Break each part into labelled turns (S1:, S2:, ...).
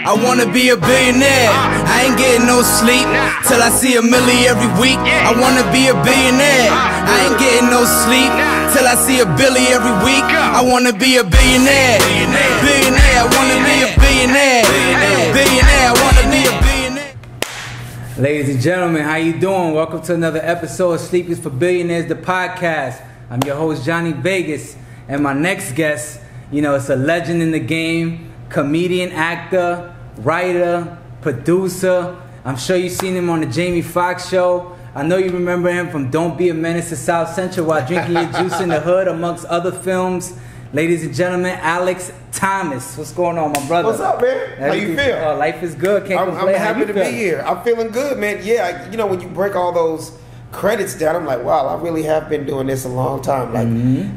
S1: I wanna be a billionaire. I ain't getting no sleep till I see $1 million every week. I wanna be a billionaire. I ain't getting no sleep till I see $1 billion every week. I wanna be a billionaire. Billionaire, I wanna be a billionaire. Billionaire, I wanna be a billionaire.
S2: Ladies and gentlemen, how you doing? Welcome to another episode of Sleep is for Billionaires, the podcast. I'm your host, Johnny Vegas, and my next guest, you know, it's a legend in the game, comedian, actor, writer, producer. I'm sure you've seen him on the Jamie Foxx show. I know you remember him from Don't Be a Menace to South Central while drinking your juice in the hood, amongst other films. Ladies and gentlemen, Alex Thomas. What's going on, my brother?
S3: What's up, man? How you feel?
S2: Oh, life is good. Can't complain.
S3: I'm happy to be here. I'm feeling good, man. Yeah, you know, when you break all those credits down, I'm like, wow, I really have been doing this a long time. Like,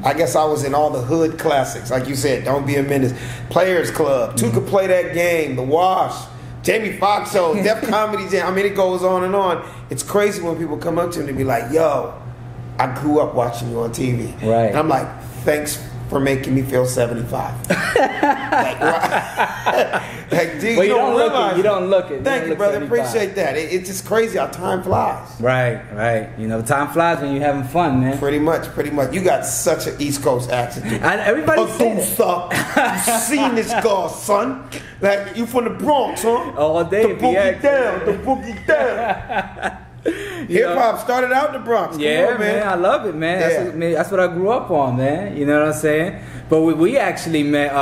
S3: I guess I was in all the hood classics, like you said, Don't Be a Menace, Players Club, Two Could Play That Game, The Wash, Jamie Foxx Show, Def Comedy Jam. I mean, it goes on and on. It's crazy when people come up to me and be like, yo, I grew up watching you on TV.
S2: Right.
S3: And I'm like, thanks for making me feel 75. like, dude,
S2: well,
S3: you don't realize.
S2: You don't look it.
S3: Thank you, brother. 75. Appreciate that. It's just crazy how time flies.
S2: Right. You know, time flies when you're having fun, man.
S3: Pretty much. You got such an East Coast accent, dude.
S2: Everybody says
S3: that. You seen this guy, son? Like, you from the Bronx, huh?
S2: All day.
S3: The boogie down. Hip hop started out in the Bronx.
S2: Yeah, man. I love it, man. That's what I grew up on, man. You know what I'm saying? But we actually met.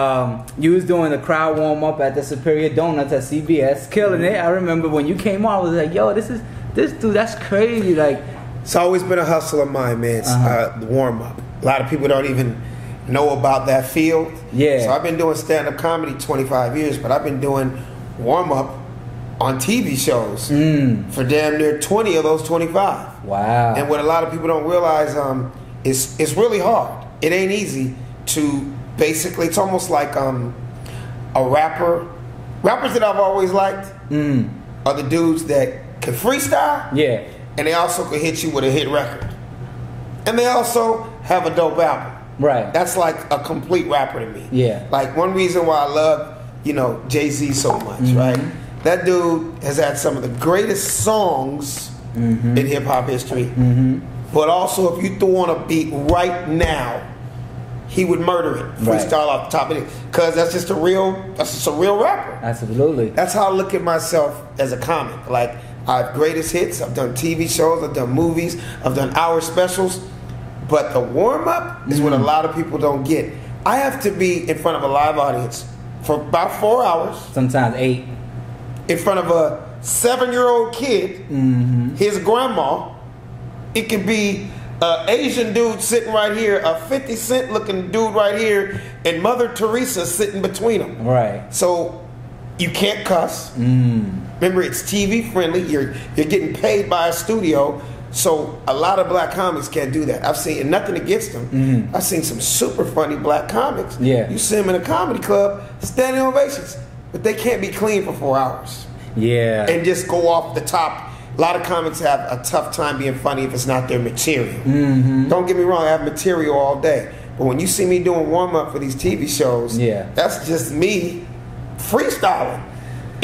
S2: You was doing the crowd warm up at the Superior Donuts at CBS, killing it. I remember when you came on, I was like, "Yo, this dude. That's crazy." Like,
S3: it's always been a hustle of mine, man. It's the warm up. A lot of people don't even know about that field.
S2: Yeah.
S3: So I've been doing stand up comedy 25 years, but I've been doing warm up on TV shows for damn near 20 of those 25.
S2: Wow.
S3: And what a lot of people don't realize it's really hard. It ain't easy to basically, it's almost like a rapper. Rappers that I've always liked are the dudes that can freestyle.
S2: Yeah. And
S3: they also can hit you with a hit record. And they also have a dope album.
S2: Right.
S3: That's like a complete rapper to me.
S2: Yeah.
S3: Like one reason why I love, you know, JayZ so much, right? That dude has had some of the greatest songs in hip-hop history. But also, if you threw on a beat right now, he would murder it. Freestyle off the top of it. Because that's just a real rapper.
S2: Absolutely.
S3: That's how I look at myself as a comic. Like, I have greatest hits. I've done TV shows. I've done movies. I've done hour specials. But the warm-up is what a lot of people don't get. I have to be in front of a live audience for about 4 hours.
S2: Sometimes 8.
S3: In front of a 7-year-old kid, his grandma. It could be an Asian dude sitting right here, a 50 Cent looking dude right here, and Mother Teresa sitting between them.
S2: Right.
S3: So you can't cuss. Remember, it's TV friendly. You're getting paid by a studio. So a lot of black comics can't do that. I've seen, and nothing against them. I've seen some super funny black comics.
S2: Yeah.
S3: You see them in a comedy club, standing ovations. But they can't be clean for 4 hours.
S2: Yeah.
S3: And just go off the top. A lot of comics have a tough time being funny if it's not their material. Don't get me wrong, I have material all day. But when you see me doing warm-up for these TV shows, that's just me freestyling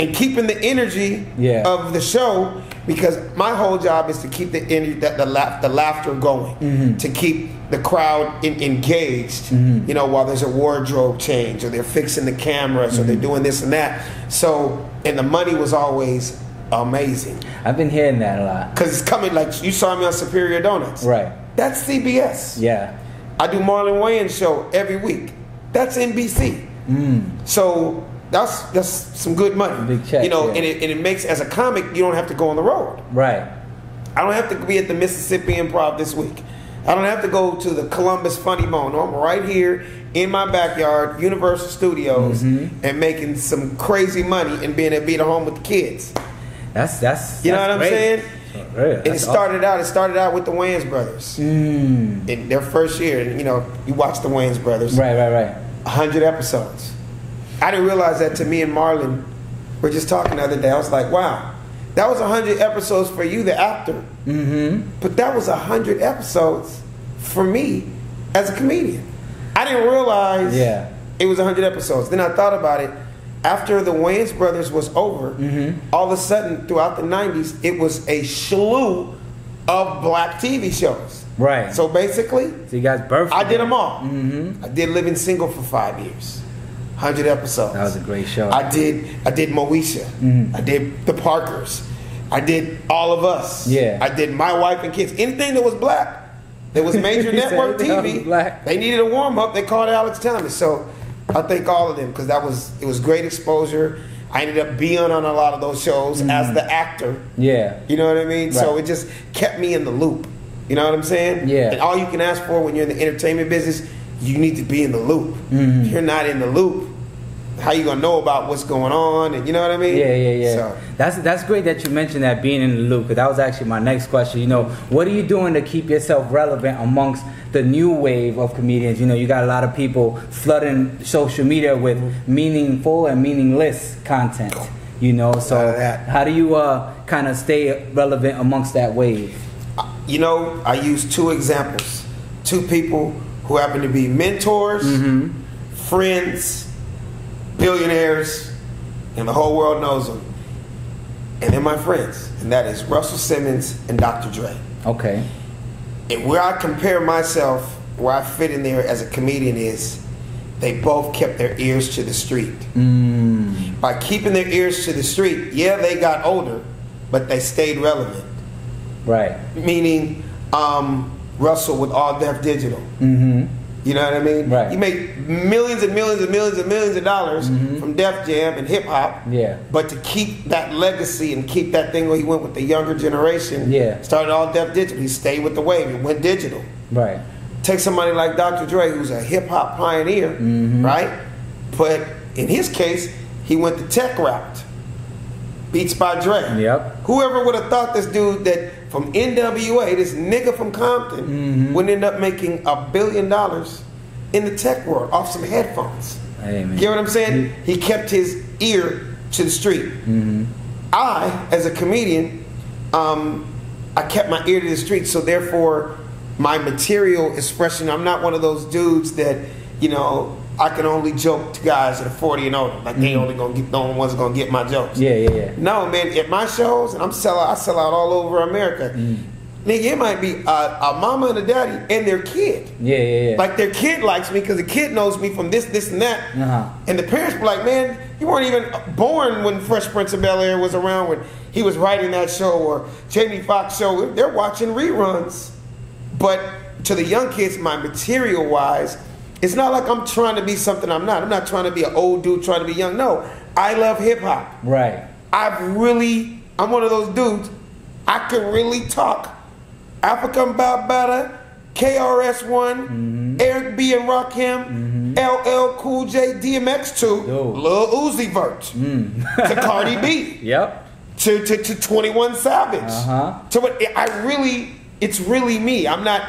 S3: and keeping the energy of the show, because my whole job is to keep the energy, the laughter going, to keep the crowd engaged, you know, while there's a wardrobe change, or they're fixing the cameras, or they're doing this and that. So, and the money was always amazing.
S2: I've been hearing that a lot.
S3: Because it's coming, like you saw me on Superior Donuts.
S2: Right.
S3: That's CBS.
S2: Yeah.
S3: I do Marlon Wayans' show every week. That's NBC. So that's some good money.
S2: Big check,
S3: you know, and it makes, as a comic, you don't have to go on the road.
S2: Right.
S3: I don't have to be at the Mississippi Improv this week. I don't have to go to the Columbus Funny Bone. I'm right here in my backyard, Universal Studios, and making some crazy money and being able to be at home with the kids.
S2: That's
S3: you know what I'm
S2: great.
S3: saying?
S2: Really?
S3: And it started out with the Wayans brothers in their first year. And, you know, you watch the Wayans brothers.
S2: Right.
S3: 100 episodes. I didn't realize that. To me and Marlon were just talking the other day. I was like, wow, that was 100 episodes for you, the actor. But that was 100 episodes for me as a comedian. I didn't realize it was 100 episodes. Then I thought about it. after the Wayans brothers was over, all of a sudden throughout the 90s, it was a slew of black TV shows.
S2: Right.
S3: So basically,
S2: so you guys birthed
S3: I did them all. I did Living Single for 5 years, 100 episodes.
S2: That was a great show.
S3: I did Moesha. I did The Parkers. I did All of Us.
S2: Yeah.
S3: I did My Wife and Kids. Anything that was black, that was major network TV. They needed a warm up. They called Alex Thomas. So I thank all of them because it was great exposure. I ended up being on a lot of those shows as the actor. Yeah. You know what I mean? Right. So it just kept me in the loop. You know what I'm saying? Yeah. And all you can ask for when you're in the entertainment business, you need to be in the loop. If you're not in the loop, how you gonna know about what's going on? And you know what I mean?
S2: Yeah.
S3: So
S2: that's great that you mentioned that, being in the loop, because that was actually my next question. You know, what are you doing to keep yourself relevant amongst the new wave of comedians? You know, you got a lot of people flooding social media with meaningful and meaningless content. You know, so how do you kind of stay relevant amongst that wave?
S3: You know, I use 2 examples. 2 people who happen to be mentors, friends, billionaires, and the whole world knows them. And they're my friends. And that is Russell Simmons and Dr. Dre.
S2: Okay.
S3: And where I compare myself, where I fit in there as a comedian, is they both kept their ears to the street. By keeping their ears to the street, yeah, they got older, but they stayed relevant. Right. Meaning, Russell with All Def Digital. You know what I mean? Right. You make millions and millions and millions and millions of dollars from Def Jam and hip hop. Yeah. But to keep that legacy and keep that thing where he went with the younger generation. Yeah. Started All Def Digital. He stayed with the wave. He went digital. Right. Take somebody like Dr. Dre, who's a hip hop pioneer, right? But in his case, he went the tech route. Beats by Dre. Yep. Whoever would have thought this dude that from NWA, this nigga from Compton, would end up making $1 billion in the tech world off some headphones. Amen. You get what I'm saying? He kept his ear to the street. I, as a comedian, I kept my ear to the street, so therefore my material is fresh. And I'm not one of those dudes that, you know, I can only joke to guys that are 40 and older. Like they only the only ones gonna get my jokes. Yeah. No, man, at my shows, and I sell out all over America. Nigga, it might be a mama and a daddy and their kid. Yeah. Like their kid likes me because the kid knows me from this, and that. And the parents were like, man, you weren't even born when Fresh Prince of Bel-Air was around, when he was writing that show, or Jamie Foxx show. They're watching reruns. But to the young kids, my material-wise, it's not like I'm trying to be something I'm not. I'm not trying to be an old dude trying to be young. No, I love hip-hop. Right. I'm one of those dudes, I can really talk African Bambaataa, KRS-One, Eric B. and Rakim, LL Cool J, DMX2, Lil Uzi Vert, to Cardi B, to 21 Savage. It's really me. I'm not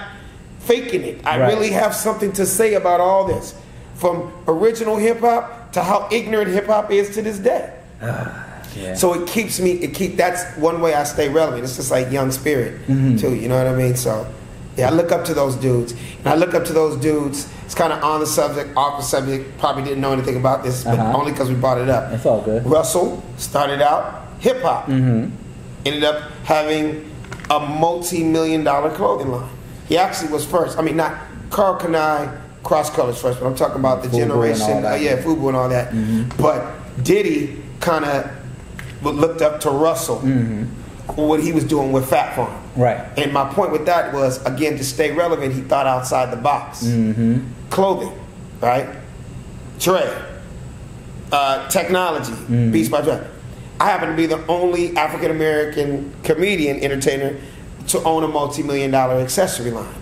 S3: faking it. I really have something to say about all this, from original hip hop to how ignorant hip hop is to this day. So it keeps me. That's one way I stay relevant. It's just like Young Spirit too. You know what I mean? So yeah, I look up to those dudes, and I look up to those dudes. It's kind of on the subject, off the subject. Probably didn't know anything about this, but only because we brought it up.
S2: It's all good.
S3: Russell started out hip hop, ended up having a multi-million-dollar clothing line. He actually was first. I mean, not Carl Kanai, Cross Colors first, but I'm talking about the generation. Fubu and all that. But Diddy kind of looked up to Russell for what he was doing with Fat Farm. Right. And my point with that was, again, to stay relevant, he thought outside the box. Clothing, right? Dre, technology, Beats by Dre. I happen to be the only African-American comedian, entertainer, to own a multi-million-dollar accessory line.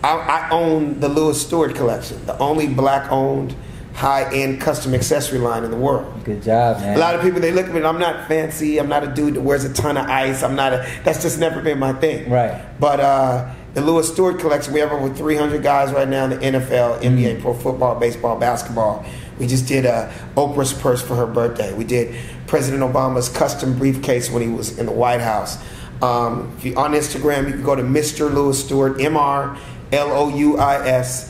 S3: I own the Louis Stewart collection, the only black-owned, high-end custom accessory line in the world.
S2: Good job, man.
S3: A lot of people, they look at me, I'm not fancy, I'm not a dude that wears a ton of ice, that's just never been my thing. Right. But the Louis Stewart collection, we have over 300 guys right now in the NFL, NBA, pro football, baseball, basketball. We just did Oprah's purse for her birthday. We did President Obama's custom briefcase when he was in the White House. If you're on Instagram, you can go to Mr. Louis Stewart, MrLouis Stewart.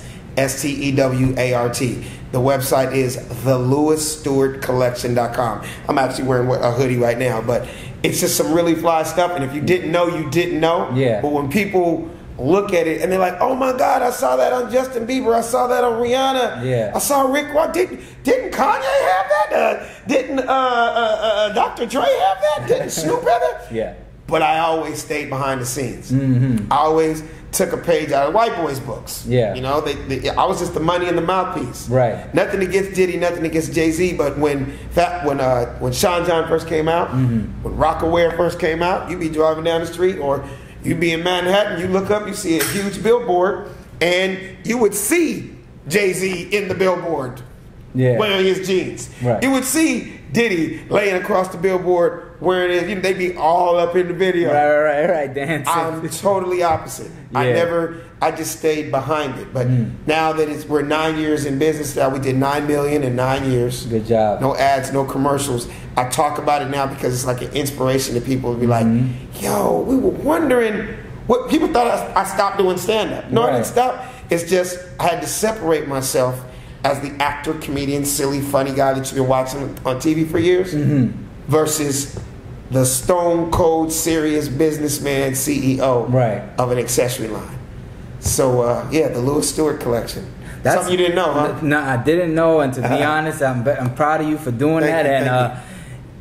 S3: The website is thelouisstewartcollection.com. I'm actually wearing a hoodie right now, but it's just some really fly stuff. And if you didn't know, you didn't know.
S2: Yeah.
S3: But when people look at it and they're like, "Oh my God, I saw that on Justin Bieber. I saw that on Rihanna.
S2: Yeah.
S3: I saw Rick Ross. Didn't Kanye have that? Didn't Dr. Dre have that? Didn't Snoop have that?"
S2: Yeah.
S3: But I always stayed behind the scenes.
S2: Mm-hmm.
S3: I always took a page out of white boys' books.
S2: Yeah.
S3: You know, I was just the money and the mouthpiece.
S2: Right.
S3: Nothing against Diddy, nothing against JayZ, but when Sean John first came out, when Rockaware first came out, you'd be driving down the street or you'd be in Manhattan, you look up, you see a huge billboard, and you would see JayZ in the billboard wearing his jeans.
S2: Right.
S3: You would see Diddy laying across the billboard wearing it. You know, they'd be all up in the video.
S2: Right, dancing.
S3: I'm totally opposite.
S2: Yeah.
S3: I just stayed behind it. But now that we're 9 years in business, now we did $9 million in 9 years.
S2: Good job.
S3: No ads, no commercials. I talk about it now because it's like an inspiration to people to be like, yo, we were wondering what people thought I stopped doing stand-up. No, I didn't stop. It's just I had to separate myself as the actor, comedian, silly, funny guy that you've been watching on TV for years versus the stone cold serious businessman CEO of an accessory line. So the Louis Stewart collection. That's something you didn't know, huh?
S2: No, I didn't know, and to be honest, I'm proud of you for doing that. And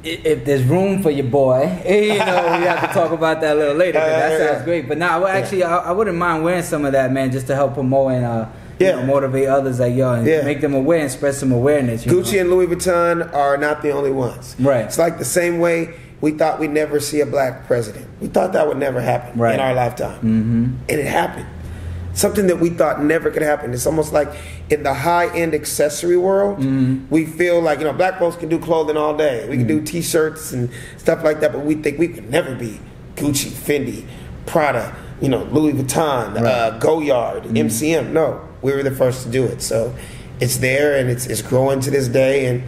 S2: if there's room for your boy, we have to talk about that a little later. That sounds great. But now, I wouldn't mind wearing some of that, man, just to help promote and motivate others like yo and make them aware and spread some awareness.
S3: Gucci and Louis Vuitton are not the only ones.
S2: Right.
S3: It's like the same way we thought we'd never see a black president. We thought that would never happen in our lifetime. And it happened. Something that we thought never could happen. It's almost like in the high-end accessory world, we feel like, black folks can do clothing all day. We can do T-shirts and stuff like that, but we think we could never be Gucci, Fendi, Prada, Louis Vuitton, Goyard, MCM. No, we were the first to do it. So it's there and it's growing to this day, and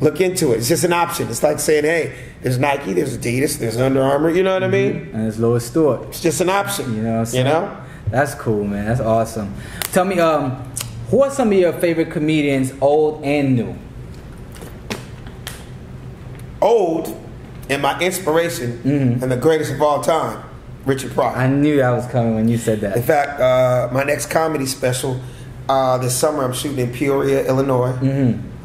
S3: look into it. It's just an option. It's like saying, hey, there's Nike, there's Adidas, there's Under Armour, you know what I mean?
S2: And it's Louis Stewart.
S3: It's just an option.
S2: You know what I'm saying? That's cool, man. That's awesome. Tell me, who are some of your favorite comedians, old and new?
S3: Old, and my inspiration, and the greatest of all time, Richard Pryor.
S2: I knew that was coming when you said that.
S3: In fact, my next comedy special this summer, I'm shooting in Peoria, Illinois.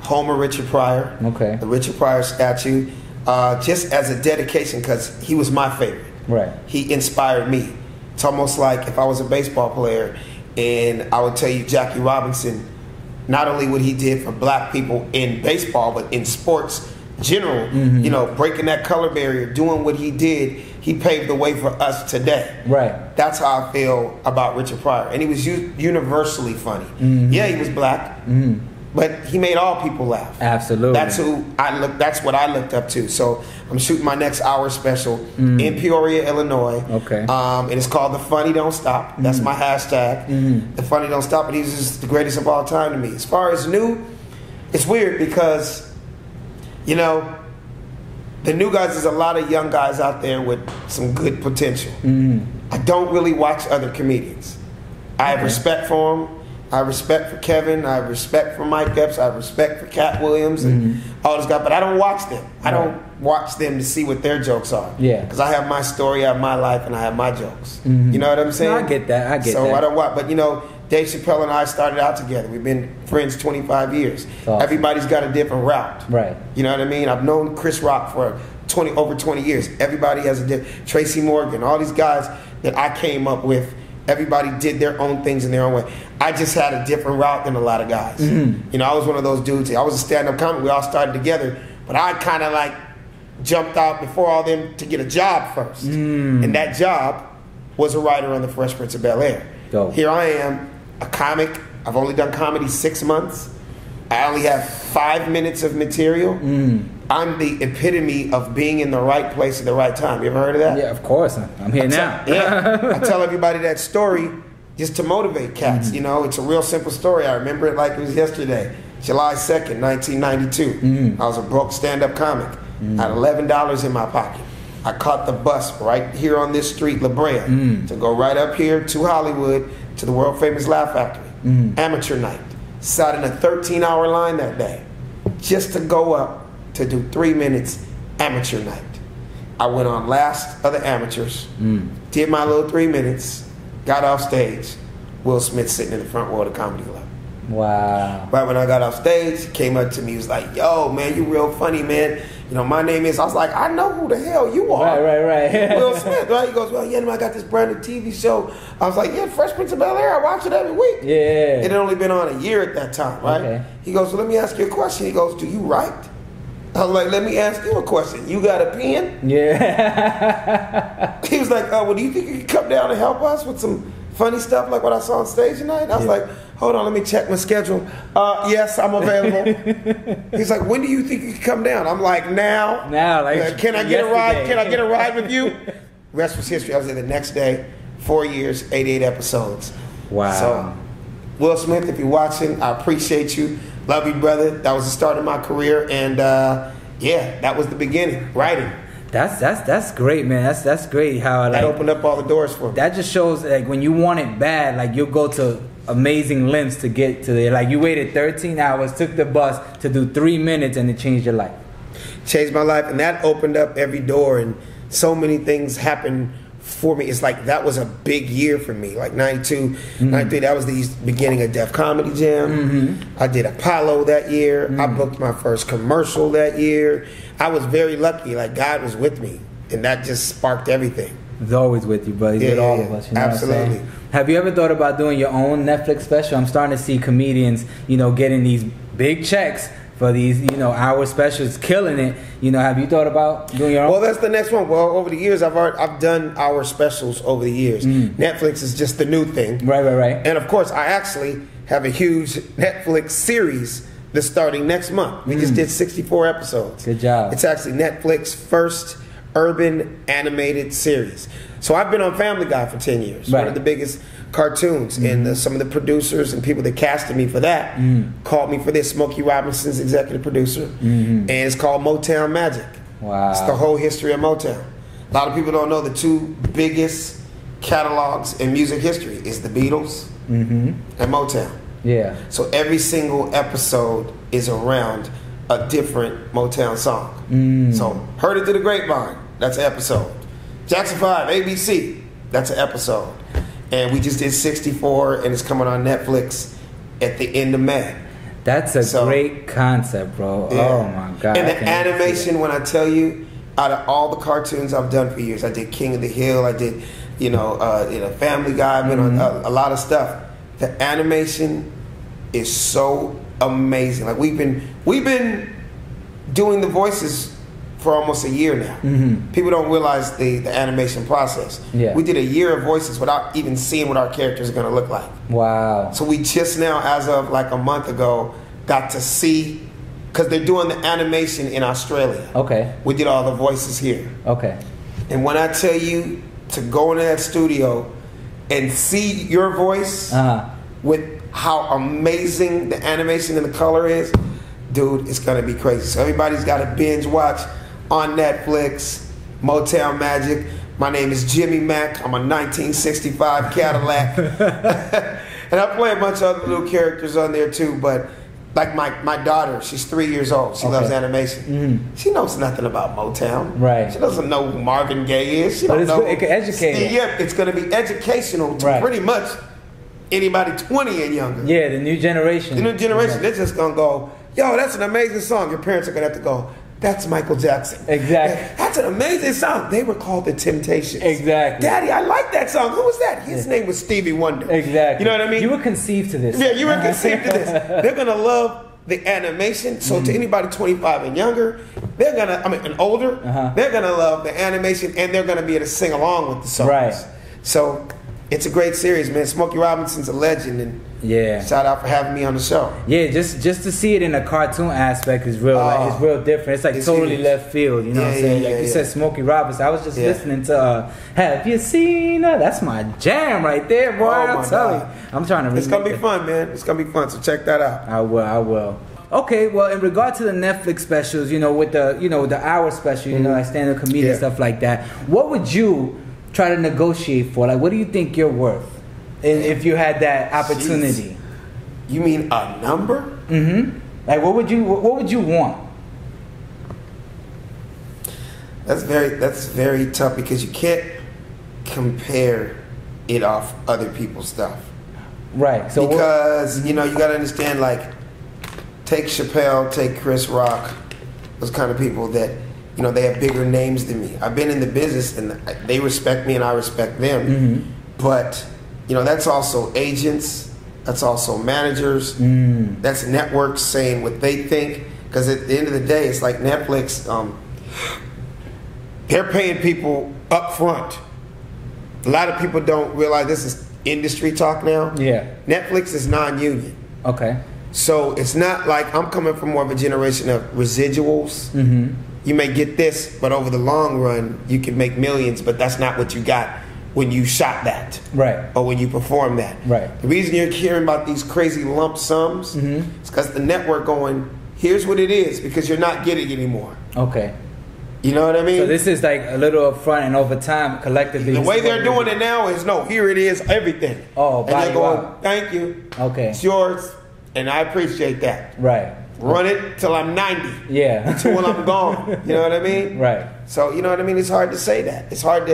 S3: Home of Richard Pryor.
S2: Okay.
S3: The Richard Pryor statue, just as a dedication, because he was my favorite.
S2: Right.
S3: He inspired me. It's almost like if I was a baseball player and I would tell you Jackie Robinson, not only what he did for black people in baseball, but in sports general, breaking that color barrier, doing what he did, he paved the way for us today.
S2: Right.
S3: That's how I feel about Richard Pryor. And he was universally funny. Yeah, he was black, but he made all people laugh.
S2: Absolutely.
S3: That's what I looked up to. So I'm shooting my next hour special in Peoria, Illinois.
S2: Okay.
S3: And it's called The Funny Don't Stop. That's my hashtag. The Funny Don't Stop. And he's just the greatest of all time to me. As far as new, it's weird because, the new guys, there's a lot of young guys out there with some good potential. I don't really watch other comedians. I have respect for them. I have respect for Kevin. I have respect for Mike Epps. I have respect for Cat Williams and all those guys. But I don't watch them. I don't watch them to see what their jokes are. Yeah. Because I have my story, I have my life, and I have my jokes. You know what I'm saying?
S2: No, I get that.
S3: So I don't watch. But, Dave Chappelle and I started out together. We've been friends 25 years.
S2: Awesome.
S3: Everybody's got a different route.
S2: Right.
S3: You know what I mean? I've known Chris Rock for over 20 years. Everybody has a different... Tracy Morgan, all these guys that I came up with, everybody did their own things in their own way. I just had a different route than a lot of guys. I was one of those dudes. I was a stand-up comic. We all started together. But I kind of jumped out before all them to get a job first. And that job was a writer on The Fresh Prince of Bel-Air. Here I am, a comic. I've only done comedy 6 months. I only have 5 minutes of material. I'm the epitome of being in the right place at the right time. You ever heard of that?
S2: Yeah, of course. I'm here now.
S3: I tell everybody that story just to motivate cats. It's a real simple story. I remember it like it was yesterday. July 2nd, 1992. I was a broke stand-up comic. I had $11 in my pocket. I caught the bus right here on this street, La Brea, to go right up here to Hollywood to the world-famous Laugh Factory. Amateur night. sat in a 13-hour line that day just to go up to do 3 minutes amateur night. I went on last of the amateurs, did my little 3 minutes, got off stage. Will Smith sitting in the front row of the Comedy Club.
S2: Wow.
S3: Right when I got off stage, he came up to me, he was like, yo, man, you real funny, man. You know, my name is, I was like, I know who the hell you are.
S2: Right.
S3: Will Smith, right? He goes, well, yeah, I got this brand new TV show. I was like, yeah, Fresh Prince of Bel-Air, I watch it every week.
S2: Yeah.
S3: It had only been on a year at that time, right?
S2: Okay.
S3: He goes, well, let me ask you a question. He goes, do you write? I was like, let me ask you a question. You got a pen?
S2: Yeah.
S3: He was like, well, do you think you could come down and help us with some funny stuff like what I saw on stage tonight? I was like, hold on, let me check my schedule. Yes, I'm available. He's like, when do you think you can come down? I'm like, now.
S2: Like,
S3: can I get a ride? Can I get a ride with you? Rest was history. I was there the next day, 4 years, 88 episodes.
S2: Wow.
S3: So, Will Smith, if you're watching, I appreciate you. Love you, brother. That was the start of my career, and yeah, that was the beginning. Writing.
S2: That's great, man. That's great. How like,
S3: that opened up all the doors for me.
S2: That just shows like when you want it bad, like you'll go to amazing lengths to get to there. Like you waited 13 hours, took the bus to do 3 minutes, and it changed your life.
S3: Changed my life, and that opened up every door, and so many things happened for me. It's like that was a big year for me. Like 92, 93, that was the beginning of Def Comedy Jam. I did Apollo that year. I booked my first commercial that year. I was very lucky. Like God was with me, and that just sparked everything.
S2: He's always with you, but he's with all of us. You know
S3: absolutely.
S2: What I'm saying? Have you ever thought about doing your own Netflix special? I'm starting to see comedians, getting these big checks for these, hour specials, killing it. Have you thought about doing your own?
S3: Well, that's the next one. Well, over the years, I've done hour specials over the years. Netflix is just the new thing.
S2: Right.
S3: And of course, I actually have a huge Netflix series that's starting next month. We just did 64 episodes.
S2: Good job.
S3: It's actually Netflix's first urban animated series. So I've been on Family Guy for 10 years.
S2: Right.
S3: One of the biggest cartoons. And some of the producers and people that casted me for that called me for this. Smokey Robinson's executive producer. And it's called Motel Magic.
S2: Wow.
S3: It's the whole history of Motown. A lot of people don't know the two biggest catalogs in music history is the Beatles and Motown.
S2: Yeah.
S3: So every single episode is around a different Motown song. So Heard It Through the Grapevine, that's an episode. Jackson 5, ABC, that's an episode. And we just did 64, and it's coming on Netflix at the end of May.
S2: That's a great concept, bro. Yeah. Oh my God.
S3: And the animation, when I tell you, out of all the cartoons I've done for years, I did King of the Hill, I did, Family Guy, I've been on a lot of stuff. The animation is so amazing. Like we've been doing the voices for almost a year now. People don't realize the animation process.
S2: Yeah.
S3: We did a year of voices without even seeing what our characters are going to look like.
S2: Wow.
S3: So we just now, as of like a month ago, got to see, because they're doing the animation in Australia.
S2: Okay.
S3: We did all the voices here.
S2: Okay.
S3: And when I tell you to go into that studio and see your voice with how amazing the animation and the color is, dude, it's going to be crazy. So everybody's got to binge watch on Netflix, Motel Magic. My name is Jimmy Mack. I'm a 1965 Cadillac. And I play a bunch of other little characters on there too, but like my daughter, she's 3 years old. She loves animation. She knows nothing about Motown.
S2: Right.
S3: She doesn't know who Marvin Gaye is.
S2: But it can educate her.
S3: Yeah, it's going to be educational to pretty much anybody 20 and younger.
S2: Yeah, the new generation.
S3: The new generation, they're just going to go, yo, that's an amazing song. Your parents are going to have to go, that's Michael Jackson.
S2: Exactly.
S3: That's an amazing song. They were called The Temptations.
S2: Exactly.
S3: Daddy, I like that song. Who was that? His name was Stevie Wonder.
S2: Exactly.
S3: You know what I mean?
S2: You were conceived to this.
S3: Yeah, you were conceived to this. They're going to love the animation. So to anybody 25 and younger, they're going to, and older, they're going to love the animation, and they're going to be able to sing along with the songs.
S2: Right.
S3: So it's a great series, man. Smokey Robinson's a legend, and shout out for having me on the show.
S2: Yeah, just to see it in a cartoon aspect is real. Like, it's real different. It's like totally huge. Left field. You know what I'm saying? Like you said, Smokey Robinson. I was just listening to Have You Seen Her? That's my jam right there, boy. I'm telling you. I'm trying to.
S3: It's gonna be fun, man. It's gonna be fun. So check that out.
S2: I will. Okay, well, in regard to the Netflix specials, with the hour special, like stand-up comedian stuff like that, what would you try to negotiate for? Like, what do you think you're worth if you had that opportunity?
S3: Jeez. You mean a number?
S2: Mm-hmm. Like, what would you want?
S3: That's very tough because you can't compare it off other people's stuff.
S2: Right. So
S3: because you got to understand, like, take Chappelle, take Chris Rock, those kind of people that they have bigger names than me. I've been in the business and they respect me and I respect them.
S2: Mm-hmm.
S3: But that's also agents, that's also managers, that's networks saying what they think. Because at the end of the day, it's like Netflix. They're paying people up front. A lot of people don't realize this is industry talk now.
S2: Yeah.
S3: Netflix is non-union.
S2: Okay.
S3: So it's not like I'm coming from more of a generation of residuals.
S2: Mm-hmm.
S3: You may get this, but over the long run, you can make millions, but that's not what you got when you shot that.
S2: Right.
S3: Or when you perform that.
S2: Right.
S3: The reason you're hearing about these crazy lump sums is because the network going, here's what it is, because you're not getting anymore.
S2: Okay.
S3: You know what I mean?
S2: So this is like a little upfront, and over time, collectively.
S3: The way they're doing it now is, no, here it is, everything.
S2: Oh,
S3: and they're going, thank you.
S2: Okay.
S3: It's yours, and I appreciate that.
S2: Right.
S3: Run it till I'm 90.
S2: Yeah.
S3: Until I'm gone. You know what I mean?
S2: Right.
S3: So, you know what I mean? It's hard to say that. It's hard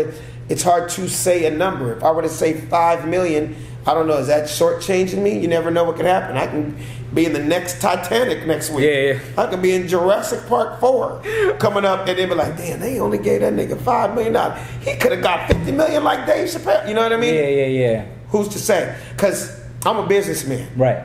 S3: to say a number. If I were to say 5 million, I don't know, is that shortchanging me? You never know what could happen. I can be in the next Titanic next week.
S2: Yeah.
S3: I could be in Jurassic Park 4 coming up, and they'd be like, damn, they only gave that nigga $5 million. He could have got 50 million like Dave Chappelle. You know what I mean?
S2: Yeah.
S3: Who's to say? Because I'm a businessman.
S2: Right.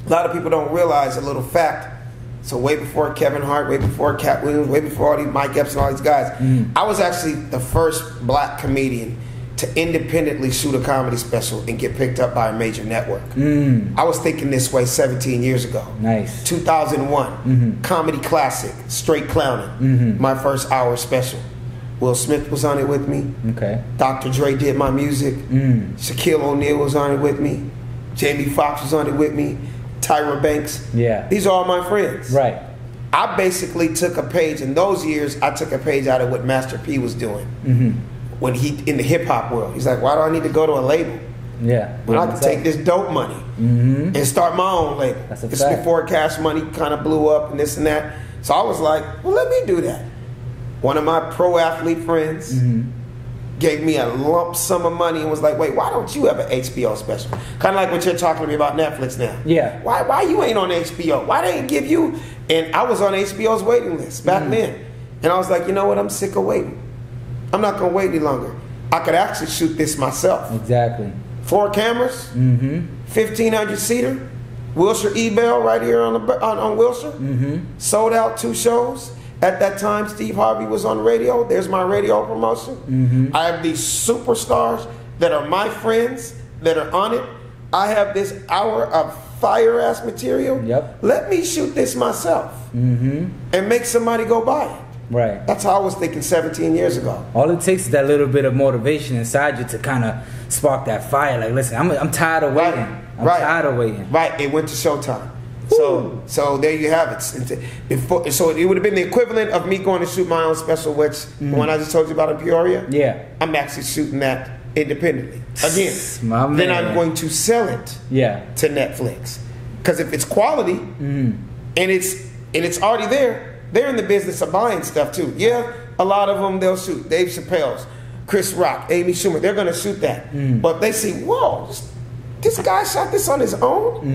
S3: A lot of people don't realize a little fact. So way before Kevin Hart, way before Cat Williams, way before all these Mike Epps and all these guys, I was actually the first black comedian to independently shoot a comedy special and get picked up by a major network. I was thinking this way 17 years ago.
S2: Nice.
S3: 2001, Comedy Classic, Straight Clowning, my first hour special. Will Smith was on it with me.
S2: Okay.
S3: Dr. Dre did my music. Shaquille O'Neal was on it with me. Jamie Foxx was on it with me. Tyra Banks.
S2: Yeah.
S3: These are all my friends.
S2: Right.
S3: I basically took a page, in those years, I took a page out of what Master P was doing. When he, in the hip hop world, he's like, why do I need to go to a label?
S2: Yeah.
S3: When I can take this dope money and start my own label.
S2: That's a
S3: This is
S2: fact.
S3: before Cash Money kind of blew up and this and that. So I was like, well, let me do that. One of my pro athlete friends gave me a lump sum of money and was like, wait, why don't you have an HBO special? Kind of like what you're talking to me about Netflix now.
S2: Yeah.
S3: Why you ain't on HBO? Why they ain't give you? And I was on HBO's waiting list back then. And I was like, you know what? I'm sick of waiting. I'm not going to wait any longer. I could actually shoot this myself.
S2: Exactly.
S3: 4 cameras, 1,500 seater, Wilshire E-Bell right here on Wilshire. Sold out 2 shows. At that time, Steve Harvey was on radio. There's my radio promotion. I have these superstars that are my friends that are on it. I have this hour of fire-ass material.
S2: Yep.
S3: Let me shoot this myself and make somebody go buy it.
S2: Right.
S3: That's how I was thinking 17 years ago.
S2: All it takes is that little bit of motivation inside you to kind of spark that fire. Like, listen, I'm tired of waiting. I'm tired of waiting.
S3: Right. It went to Showtime. So there you have it. So it would have been the equivalent of me going to shoot my own special, which the one I just told you about in Peoria. Yeah. I'm actually shooting that independently. Again. Then I'm going to sell it to Netflix. Because if it's quality and it's already there, they're in the business of buying stuff too. Yeah, a lot of them they'll shoot. Dave Chappelle's, Chris Rock, Amy Schumer, they're going to shoot that. But if they see, whoa, this guy shot this on his own,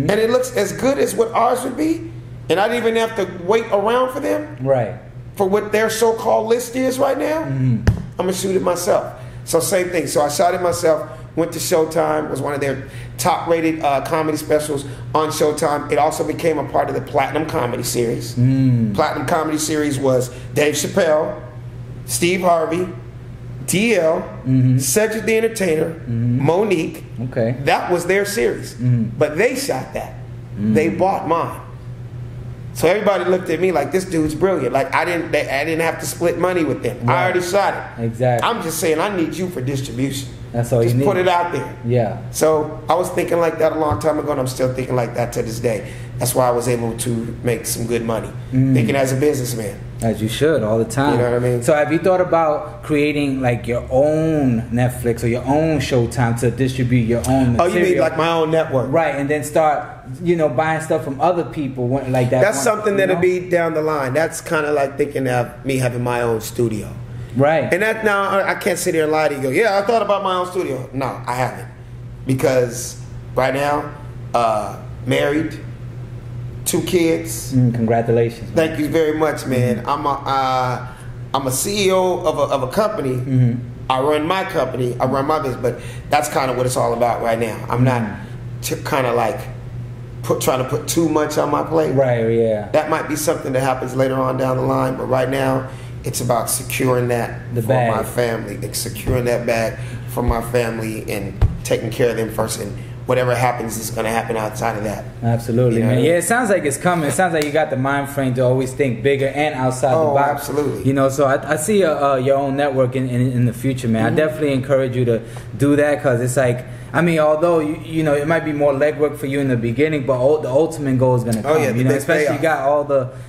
S3: and it looks as good as what ours would be, and I didn't even have to wait around for them, for what their so-called list is right now, I'm going to shoot it myself. So same thing. So I shot it myself, went to Showtime, was one of their top-rated comedy specials on Showtime. It also became a part of the Platinum Comedy Series. Platinum Comedy Series was Dave Chappelle, Steve Harvey, DL, Cedric the Entertainer, Monique. Okay. That was their series. But they shot that. They bought mine. So everybody looked at me like, this dude's brilliant. Like I didn't have to split money with them. Right. I already shot it. Exactly. I'm just saying I need you for distribution. That's all you need. Just put it out there. Yeah. So I was thinking like that a long time ago, and I'm still thinking like that to this day. That's why I was able to make some good money. Thinking as a businessman.
S2: As you should, all the time.
S3: You know what I mean?
S2: So have you thought about creating like your own Netflix or your own Showtime to distribute your own material?
S3: Oh, you mean like my own network?
S2: Right, and then start, buying stuff from other people like that.
S3: That's something that'll be down the line. That's kind of like thinking of me having my own studio.
S2: Right.
S3: And that now, I can't sit here and lie to you. Go, yeah, I thought about my own studio. No, I haven't. Because right now, married, 2 kids.
S2: Congratulations. Man.
S3: Thank you very much, man. I'm a CEO of a company. I run my company. I run my business. But that's kind of what it's all about right now. I'm not kind of like trying to put too much on my plate.
S2: Right. Yeah.
S3: That might be something that happens later on down the line. But right now, it's about securing that for my family. Securing that bag for my family and taking care of them first. And whatever happens is going to happen outside of that.
S2: Absolutely, man. Yeah, it sounds like it's coming. It sounds like you got the mind frame to always think bigger and outside the box.
S3: Absolutely.
S2: So I see your own network in the future, man. I definitely encourage you to do that because it's like, although it might be more legwork for you in the beginning, but the ultimate goal is going to come.
S3: Oh, yeah,
S2: especially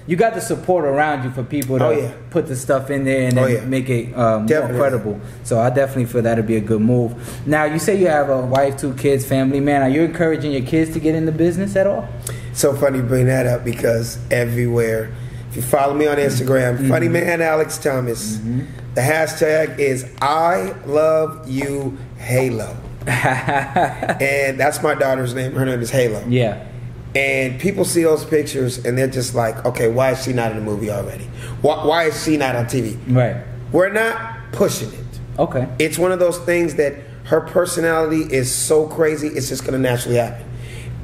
S2: you got the support around you for people to put the stuff in there and then make it more credible. So I definitely feel that'd be a good move. Now you say you have a wife, 2 kids, family, man. Are you encouraging your kids to get into business at all?
S3: So funny you bring that up because everywhere, if you follow me on Instagram, Funny Man Alex Thomas, the hashtag is I love you Halo. And that's my daughter's name. Her name is Halo.
S2: Yeah.
S3: And people see those pictures and they're just like, okay, why is she not in the movie already? Why is she not on TV?
S2: Right.
S3: We're not pushing it.
S2: Okay.
S3: It's one of those things that her personality is so crazy, it's just going to naturally happen.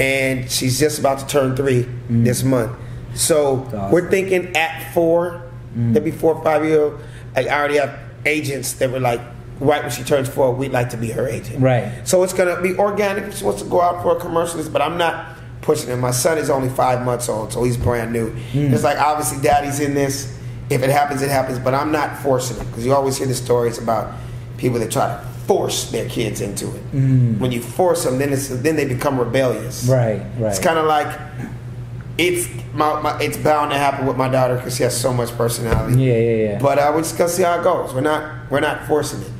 S3: And she's just about to turn 3 this month. So awesome. We're thinking at 4, maybe 4 or 5 years old. I already have agents that were like, right when she turns 4, we'd like to be her agent.
S2: Right.
S3: So it's going to be organic if she wants to go out for a commercialist, but I'm not pushing it. My son is only 5 months old, so he's brand new. It's like, obviously, daddy's in this. If it happens, it happens, but I'm not forcing it because you always hear the stories about people that try to force their kids into it. When you force them, then they become rebellious.
S2: Right.
S3: It's kind of like it's bound to happen with my daughter because she has so much personality.
S2: Yeah.
S3: But we're just gonna see how it goes. We're not forcing it.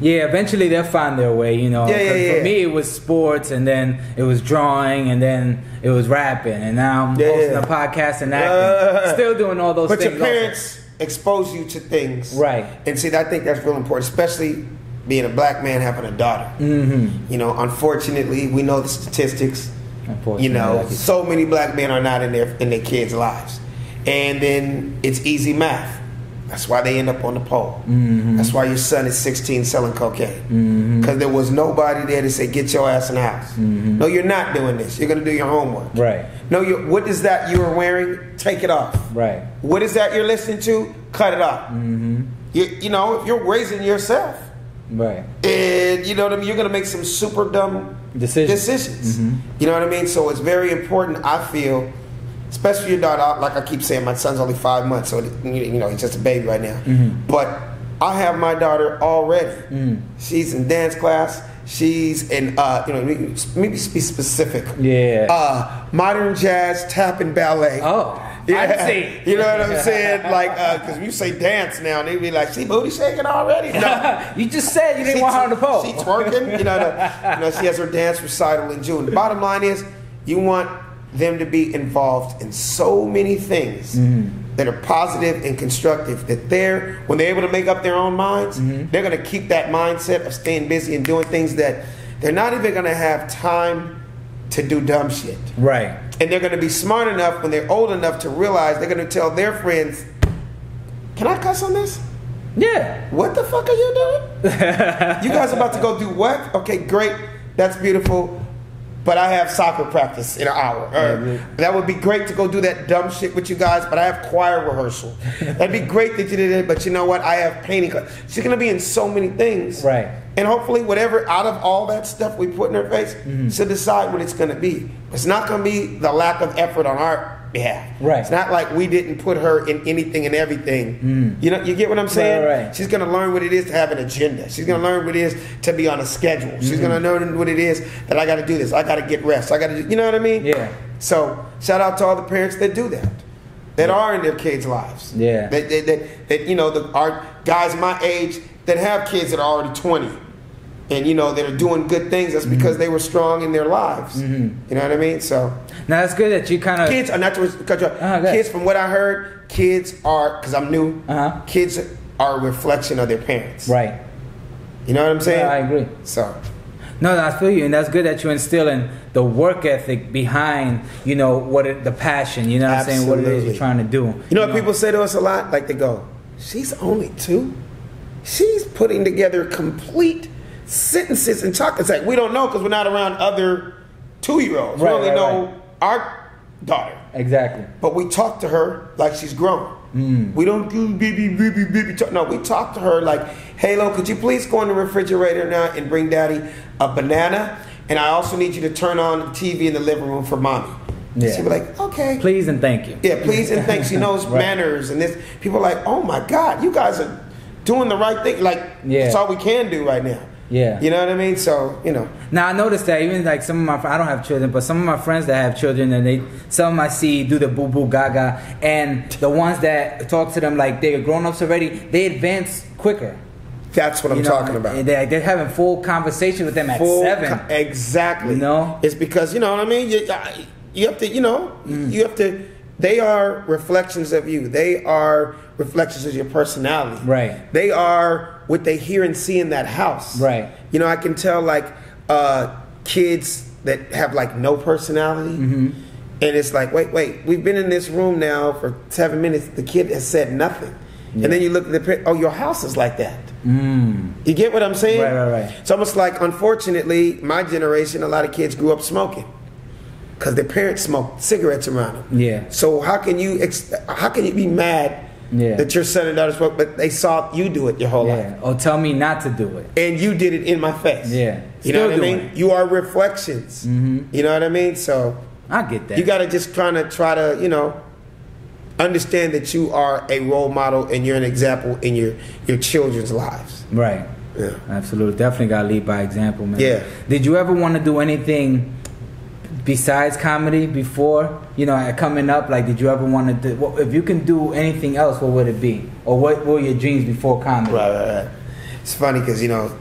S2: Yeah, eventually they'll find their way, For me, it was sports, and then it was drawing, and then it was rapping, and now I'm hosting a podcast and acting. Still doing all those things.
S3: But your parents expose you to things.
S2: Right.
S3: And see, I think that's real important, especially being a black man having a daughter. Unfortunately, we know the statistics. So many black men are not in their kids' lives. And then it's easy math. That's why they end up on the pole. That's why your son is 16 selling cocaine. Because there was nobody there to say, get your ass in the house. No, you're not doing this. You're going to do your homework.
S2: Right.
S3: No, what is that you are wearing? Take it off.
S2: Right.
S3: What is that you're listening to? Cut it off. If you're raising yourself.
S2: Right.
S3: And you know what I mean? You're going to make some super dumb decisions. You know what I mean? So it's very important, I feel, especially your daughter. Like I keep saying, my son's only 5 months, so he's just a baby right now. But I have my daughter already. She's in dance class. She's in, maybe be specific.
S2: Yeah.
S3: Modern jazz, tap, and ballet.
S2: Oh.
S3: Yeah.
S2: I see.
S3: You know what I'm saying? Like, because you say dance now, they be like, "See, booty shaking already." No.
S2: You just said you didn't want her on the pole.
S3: She twerking. She has her dance recital in June. The bottom line is, you want them to be involved in so many things that are positive and constructive. That when they're able to make up their own minds, they're going to keep that mindset of staying busy and doing things that they're not even going to have time to do dumb shit.
S2: Right.
S3: And they're going to be smart enough when they're old enough to realize they're going to tell their friends, "Can I cuss on this?"
S2: Yeah.
S3: What the fuck are you doing? You guys about to go do what? Okay, great. That's beautiful. But I have soccer practice in an hour. That would be great to go do that dumb shit with you guys, but I have choir rehearsal. That'd be great that you did it, but you know what? I have painting class. She's going to be in so many things.
S2: Right.
S3: And hopefully whatever out of all that stuff we put in her face, she'll decide what it's going to be. It's not going to be the lack of effort on our behalf.
S2: Right.
S3: It's not like we didn't put her in anything and everything. You get what I'm saying?
S2: Right.
S3: She's going to learn what it is to have an agenda. She's going to learn what it is to be on a schedule. She's going to learn what it is that I got to do this. I got to get rest. I got to do, you know what I mean?
S2: Yeah.
S3: So shout out to all the parents that do that. that are in their kids' lives.
S2: Yeah.
S3: That you know, our guys my age that have kids that are already 20. And you know, that are doing good things. That's because they were strong in their lives. You know what I mean? So
S2: now it's good that you kind of
S3: kids are not to cut you off. Kids, from what I heard, kids are, because I'm new. Kids are a reflection of their parents.
S2: Right.
S3: You know what I'm saying?
S2: Yeah, I agree.
S3: So.
S2: No, I feel you, and that's good that you instill in the work ethic behind, you know, the passion. You know what I'm saying? What it is you're trying to do.
S3: You know what people say to us a lot? Like they go, "She's only 2. She's putting together complete sentences and talk." It's like we don't know because we're not around other 2-year-olds.
S2: Right,
S3: we only know our daughter.
S2: Exactly.
S3: But we talk to her like she's grown. We don't do baby talk. No, we talk to her like, "Hey, Lo, could you please go in the refrigerator now and bring Daddy a banana? And I also need you to turn on the TV in the living room for Mommy." Yeah. She'll be like, "Okay.
S2: Please and thank you."
S3: Yeah, please and thank you. She knows manners and this. People are like, "Oh my God, you guys are doing the right thing." Like, that's all we can do right now.
S2: Yeah.
S3: You know what I mean? So, you know.
S2: Now, I noticed that even like some of I don't have children, but some of my friends that have children, and some of them I see do the boo-boo gaga, and the ones that talk to them like they're grown-ups already, they advance quicker.
S3: That's what I'm talking about.
S2: They're having full conversation with them at 7.
S3: Exactly.
S2: You know?
S3: It's because, you know what I mean? You have to, you know, you have to, they are reflections of you. They are reflections of your personality.
S2: Right.
S3: They are what they hear and see in that house.
S2: Right.
S3: You know, I can tell like kids that have like no personality. And it's like, wait, we've been in this room now for 7 minutes. The kid has said nothing. Yeah. And then you look at the, oh, your house is like that. You get what I'm saying?
S2: Right.
S3: It's almost like, unfortunately, my generation, a lot of kids grew up smoking because their parents smoked cigarettes around them.
S2: Yeah.
S3: So how can you be mad that your son and daughter smoke, but they saw you do it your whole life?
S2: Or tell me not to do it.
S3: And you did it in my face.
S2: Yeah.
S3: You know what I mean? You are reflections. You know what I mean? So
S2: I get that.
S3: You got to just try to, you know, understand that you are a role model and you're an example in your children's lives.
S2: Right.
S3: Yeah.
S2: Absolutely. Definitely got to lead by example, man.
S3: Yeah.
S2: Did you ever want to do anything besides comedy before, you know, coming up? Like, did you ever want to do, if you can do anything else, what would it be? Or what were your dreams before comedy?
S3: Right. It's funny because, you know,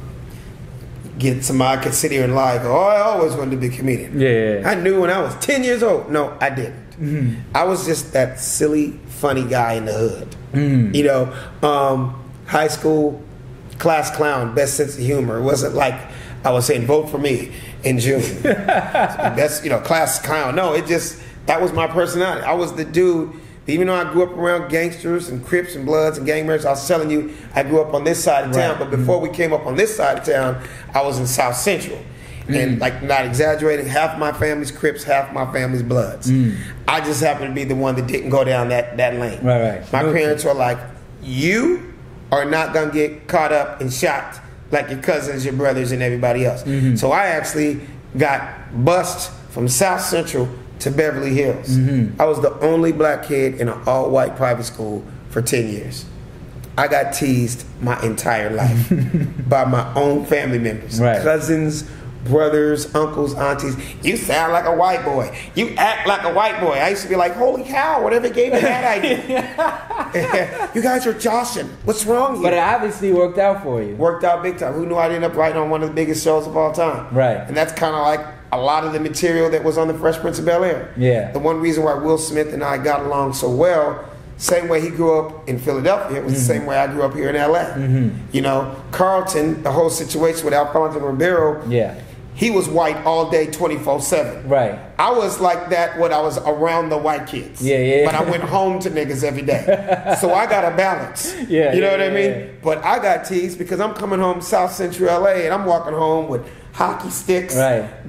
S3: somebody could sit here and lie, go, "Oh, I always wanted to be a comedian."
S2: Yeah.
S3: I knew when I was 10 years old. No, I didn't. I was just that silly, funny guy in the hood. You know, high school, class clown, best sense of humor. It wasn't like I was saying, "Vote for me" in June. That's, you know, class clown. No, that was my personality. I was the dude, even though I grew up around gangsters and Crips and Bloods and gang members, I was telling you, I grew up on this side of town, but before we came up on this side of town, I was in South Central. And like, not exaggerating, half my family's Crips, half my family's Bloods. I just happened to be the one that didn't go down that lane.
S2: Right.
S3: My parents were like, "You are not gonna get caught up and shot like your cousins, your brothers, and everybody else." So I actually got bused from South Central to Beverly Hills. I was the only black kid in an all-white private school for 10 years. I got teased my entire life by my own family members, cousins, brothers, uncles, aunties. "You sound like a white boy. You act like a white boy." I used to be like, "Holy cow, whatever gave me that idea." You guys are joshing. What's wrong here?
S2: But it obviously worked out for you.
S3: Worked out big time. Who knew I'd end up writing on one of the biggest shows of all time?
S2: Right.
S3: And that's kind of like a lot of the material that was on the Fresh Prince of Bel-Air.
S2: Yeah.
S3: The one reason why Will Smith and I got along so well, same way he grew up in Philadelphia, it was the same way I grew up here in LA. You know, Carlton, the whole situation with Alfonso Ribeiro, he was white all day, 24/7.
S2: Right.
S3: I was like that when I was around the white kids. But I went home to niggas every day. So I got a balance. You know what I mean? But I got teased because I'm coming home South Central LA and I'm walking home with hockey sticks,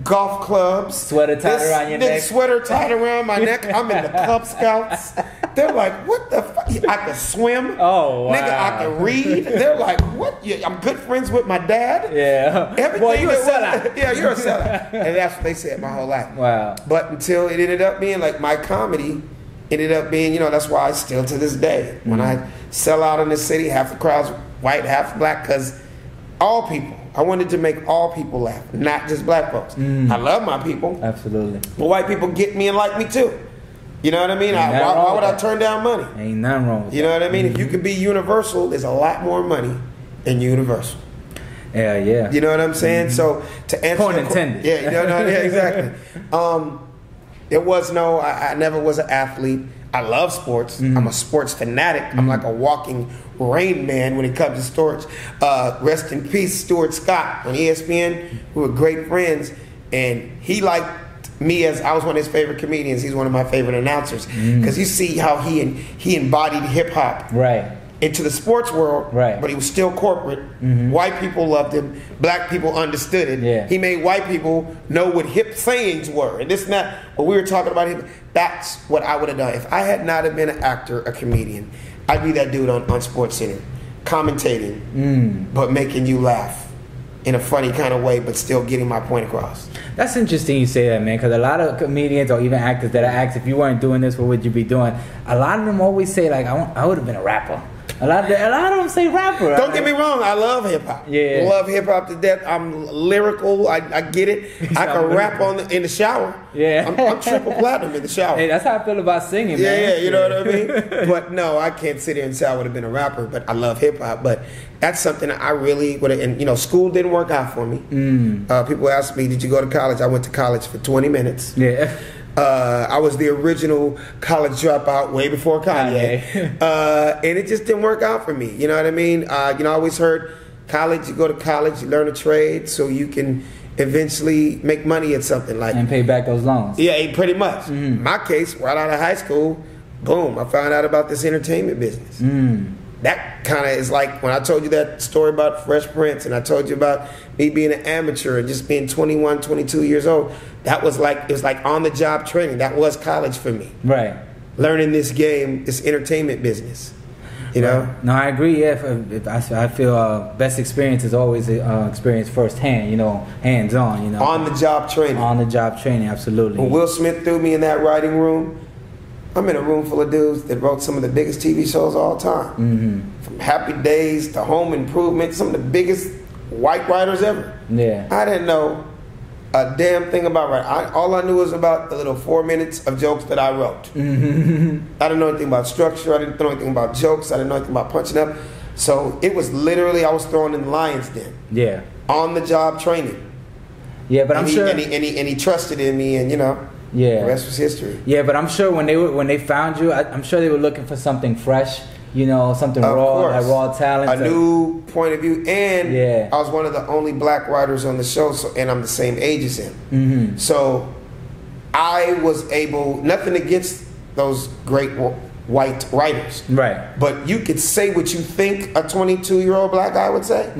S3: golf clubs,
S2: sweater tied around your neck.
S3: Sweater tied around my neck. I'm in the Cub Scouts. They're like, "What the fuck? I can swim.
S2: Oh, wow.
S3: Nigga, I can read." They're like, "What? I'm good friends with my dad." Everything.
S2: Well, you're a sellout.
S3: Yeah, you're a sellout. And that's what they said my whole life.
S2: Wow.
S3: But until it ended up being like my comedy ended up being, you know, that's why I still to this day, when I sell out in the city, half the crowd's white, half black, because all people, I wanted to make all people laugh, not just black folks. I love my people.
S2: Absolutely.
S3: But white people get me and like me too. You know what I mean? Why would I turn down money?
S2: Ain't nothing wrong with
S3: You know what I mean? If you could be Universal, there's a lot more money in Universal.
S2: Yeah.
S3: You know what I'm saying? So to answer,
S2: point intended.
S3: Yeah, exactly. There was I never was an athlete. I love sports. I'm a sports fanatic. I'm like a walking Rain Man when it comes to sports. Rest in peace, Stuart Scott on ESPN. We were great friends, and he liked me as I was one of his favorite comedians. He's one of my favorite announcers because you see how he embodied hip hop into the sports world, but he was still corporate. White people loved him. Black people understood it.
S2: Yeah.
S3: He made white people know what hip sayings were, and this and that. When we were talking about him, that's what I would have done if I had not have been an actor, a comedian. I'd be that dude on SportsCenter, commentating, but making you laugh in a funny kind of way, but still getting my point across.
S2: That's interesting you say that, man, because a lot of comedians or even actors that I ask, if you weren't doing this, what would you be doing? A lot of them always say, like, I would have been a rapper. A lot of them say rapper.
S3: Don't get me wrong, I love hip hop.
S2: Yeah.
S3: Love hip hop to death. I'm lyrical. I get it. I can rap in the shower.
S2: Yeah.
S3: I'm triple platinum in the shower.
S2: Hey, that's how I feel about singing, man.
S3: Yeah, you know what I mean? But no, I can't sit here and say I would have been a rapper, but I love hip hop. But that's something I really would have, and school didn't work out for me. People ask me, did you go to college? I went to college for 20 minutes.
S2: Yeah.
S3: I was the original college dropout way before Kanye. And it just didn't work out for me. You know what I mean? I always heard college, you go to college, you learn a trade so you can eventually make money at something like
S2: and pay back those loans.
S3: Yeah, pretty much. My case, right out of high school, boom, I found out about this entertainment business. That kind of is like when I told you that story about Fresh Prince, and I told you about me being an amateur and just being 21, 22 years old. It was like on the job training. That was college for me.
S2: Right.
S3: Learning this game, this entertainment business. You know?
S2: No, I agree. Yeah, I feel best experience is always experience firsthand. Hands on.
S3: On the job training.
S2: On the job training, absolutely.
S3: When Will Smith threw me in that writing room, I'm in a room full of dudes that wrote some of the biggest TV shows of all time. From Happy Days to Home Improvement, some of the biggest white writers ever.
S2: Yeah.
S3: I didn't know a damn thing about writing. All I knew was about the little 4 minutes of jokes that I wrote. I didn't know anything about structure. I didn't know anything about jokes. I didn't know anything about punching up. So it was literally, I was thrown in the lion's den.
S2: Yeah.
S3: On the job training.
S2: Yeah, but I'm sure.
S3: And he trusted in me, and
S2: yeah,
S3: the rest was history.
S2: Yeah, but I'm sure when they found you, I'm sure they were looking for something fresh, something raw, like raw talent,
S3: a new point of view, and
S2: I
S3: was one of the only black writers on the show, and I'm the same age as him. So I was able, nothing against those great white writers,
S2: right?
S3: But you could say what you think a 22-year-old black guy would say,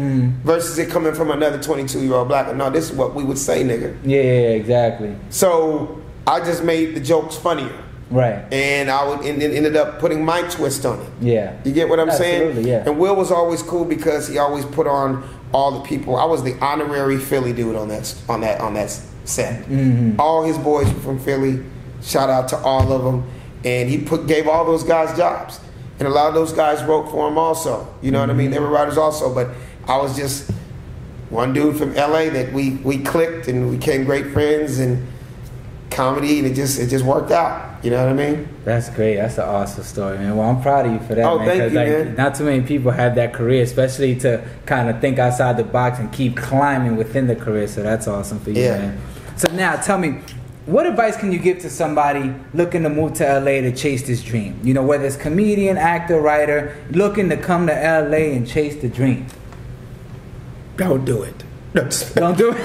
S3: versus it coming from another 22-year-old black guy. No, this is what we would say, nigga.
S2: Yeah, exactly.
S3: So I just made the jokes funnier.
S2: Right.
S3: And ended up putting my twist on it.
S2: Yeah.
S3: You get what I'm saying?
S2: Absolutely, yeah.
S3: And Will was always cool because he always put on all the people. I was the honorary Philly dude on that set. All his boys were from Philly. Shout out to all of them. And he gave all those guys jobs. And a lot of those guys wrote for him also. You know what I mean? They were writers also, but I was just one dude from LA that we clicked and we became great friends, and comedy, and it just worked out. You know what I mean?
S2: That's great. That's an awesome story, man. Well, I'm proud of you for that, man.
S3: Thank you, man.
S2: Not too many people have that career, especially to kind of think outside the box and keep climbing within the career. So that's awesome for you, man. So now, tell me, what advice can you give to somebody looking to move to LA to chase this dream? Whether it's comedian, actor, writer, looking to come to LA and chase the dream.
S3: Don't do it.
S2: Don't do it.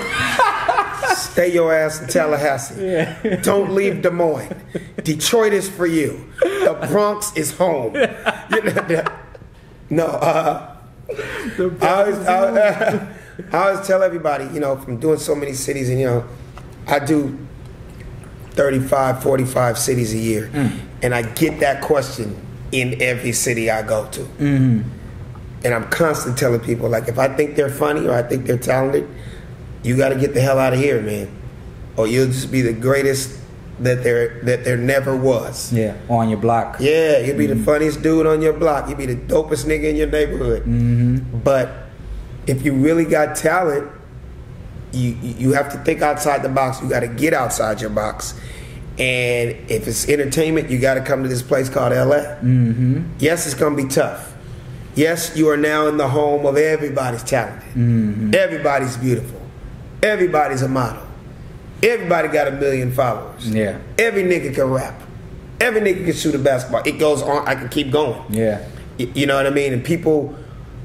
S3: Stay your ass in Tallahassee.
S2: Yeah.
S3: Don't leave Des Moines. Detroit is for you. The Bronx is home. I always tell everybody, from doing so many cities, and I do 35, 45 cities a year, and I get that question in every city I go to. And I'm constantly telling people, like, if I think they're funny or I think they're talented, you got to get the hell out of here, man, or you'll just be the greatest that there never was.
S2: Yeah, on your block.
S3: Yeah, you'll be the funniest dude on your block. You'll be the dopest nigga in your neighborhood. But if you really got talent, you have to think outside the box. You got to get outside your box And if it's entertainment, you got to come to this place called LA. Yes, it's going to be tough. Yes, you are now in the home of everybody's talented. Everybody's beautiful. Everybody's a model. Everybody got 1 million followers.
S2: Yeah.
S3: Every nigga can rap. Every nigga can shoot a basketball. It goes on. I can keep going.
S2: Yeah.
S3: You know what I mean? And people,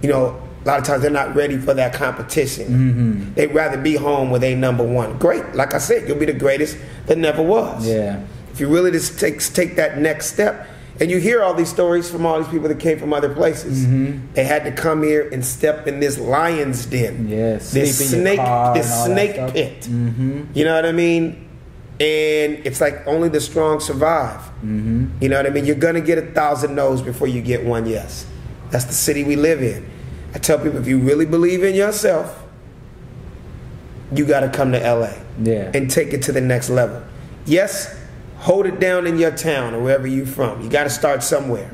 S3: you know, a lot of times they're not ready for that competition. They'd rather be home with a number one. Great. Like I said, you'll be the greatest that never was.
S2: Yeah.
S3: If you really just take that next step, and you hear all these stories from all these people that came from other places. They had to come here and step in this lion's den.
S2: Yes.
S3: This snake pit. You know what I mean? And it's like only the strong survive. You know what I mean? You're gonna get 1,000 no's before you get one yes. That's the city we live in. I tell people, if you really believe in yourself, you gotta come to LA and take it to the next level. Yes, hold it down in your town or wherever you're from. You gotta start somewhere.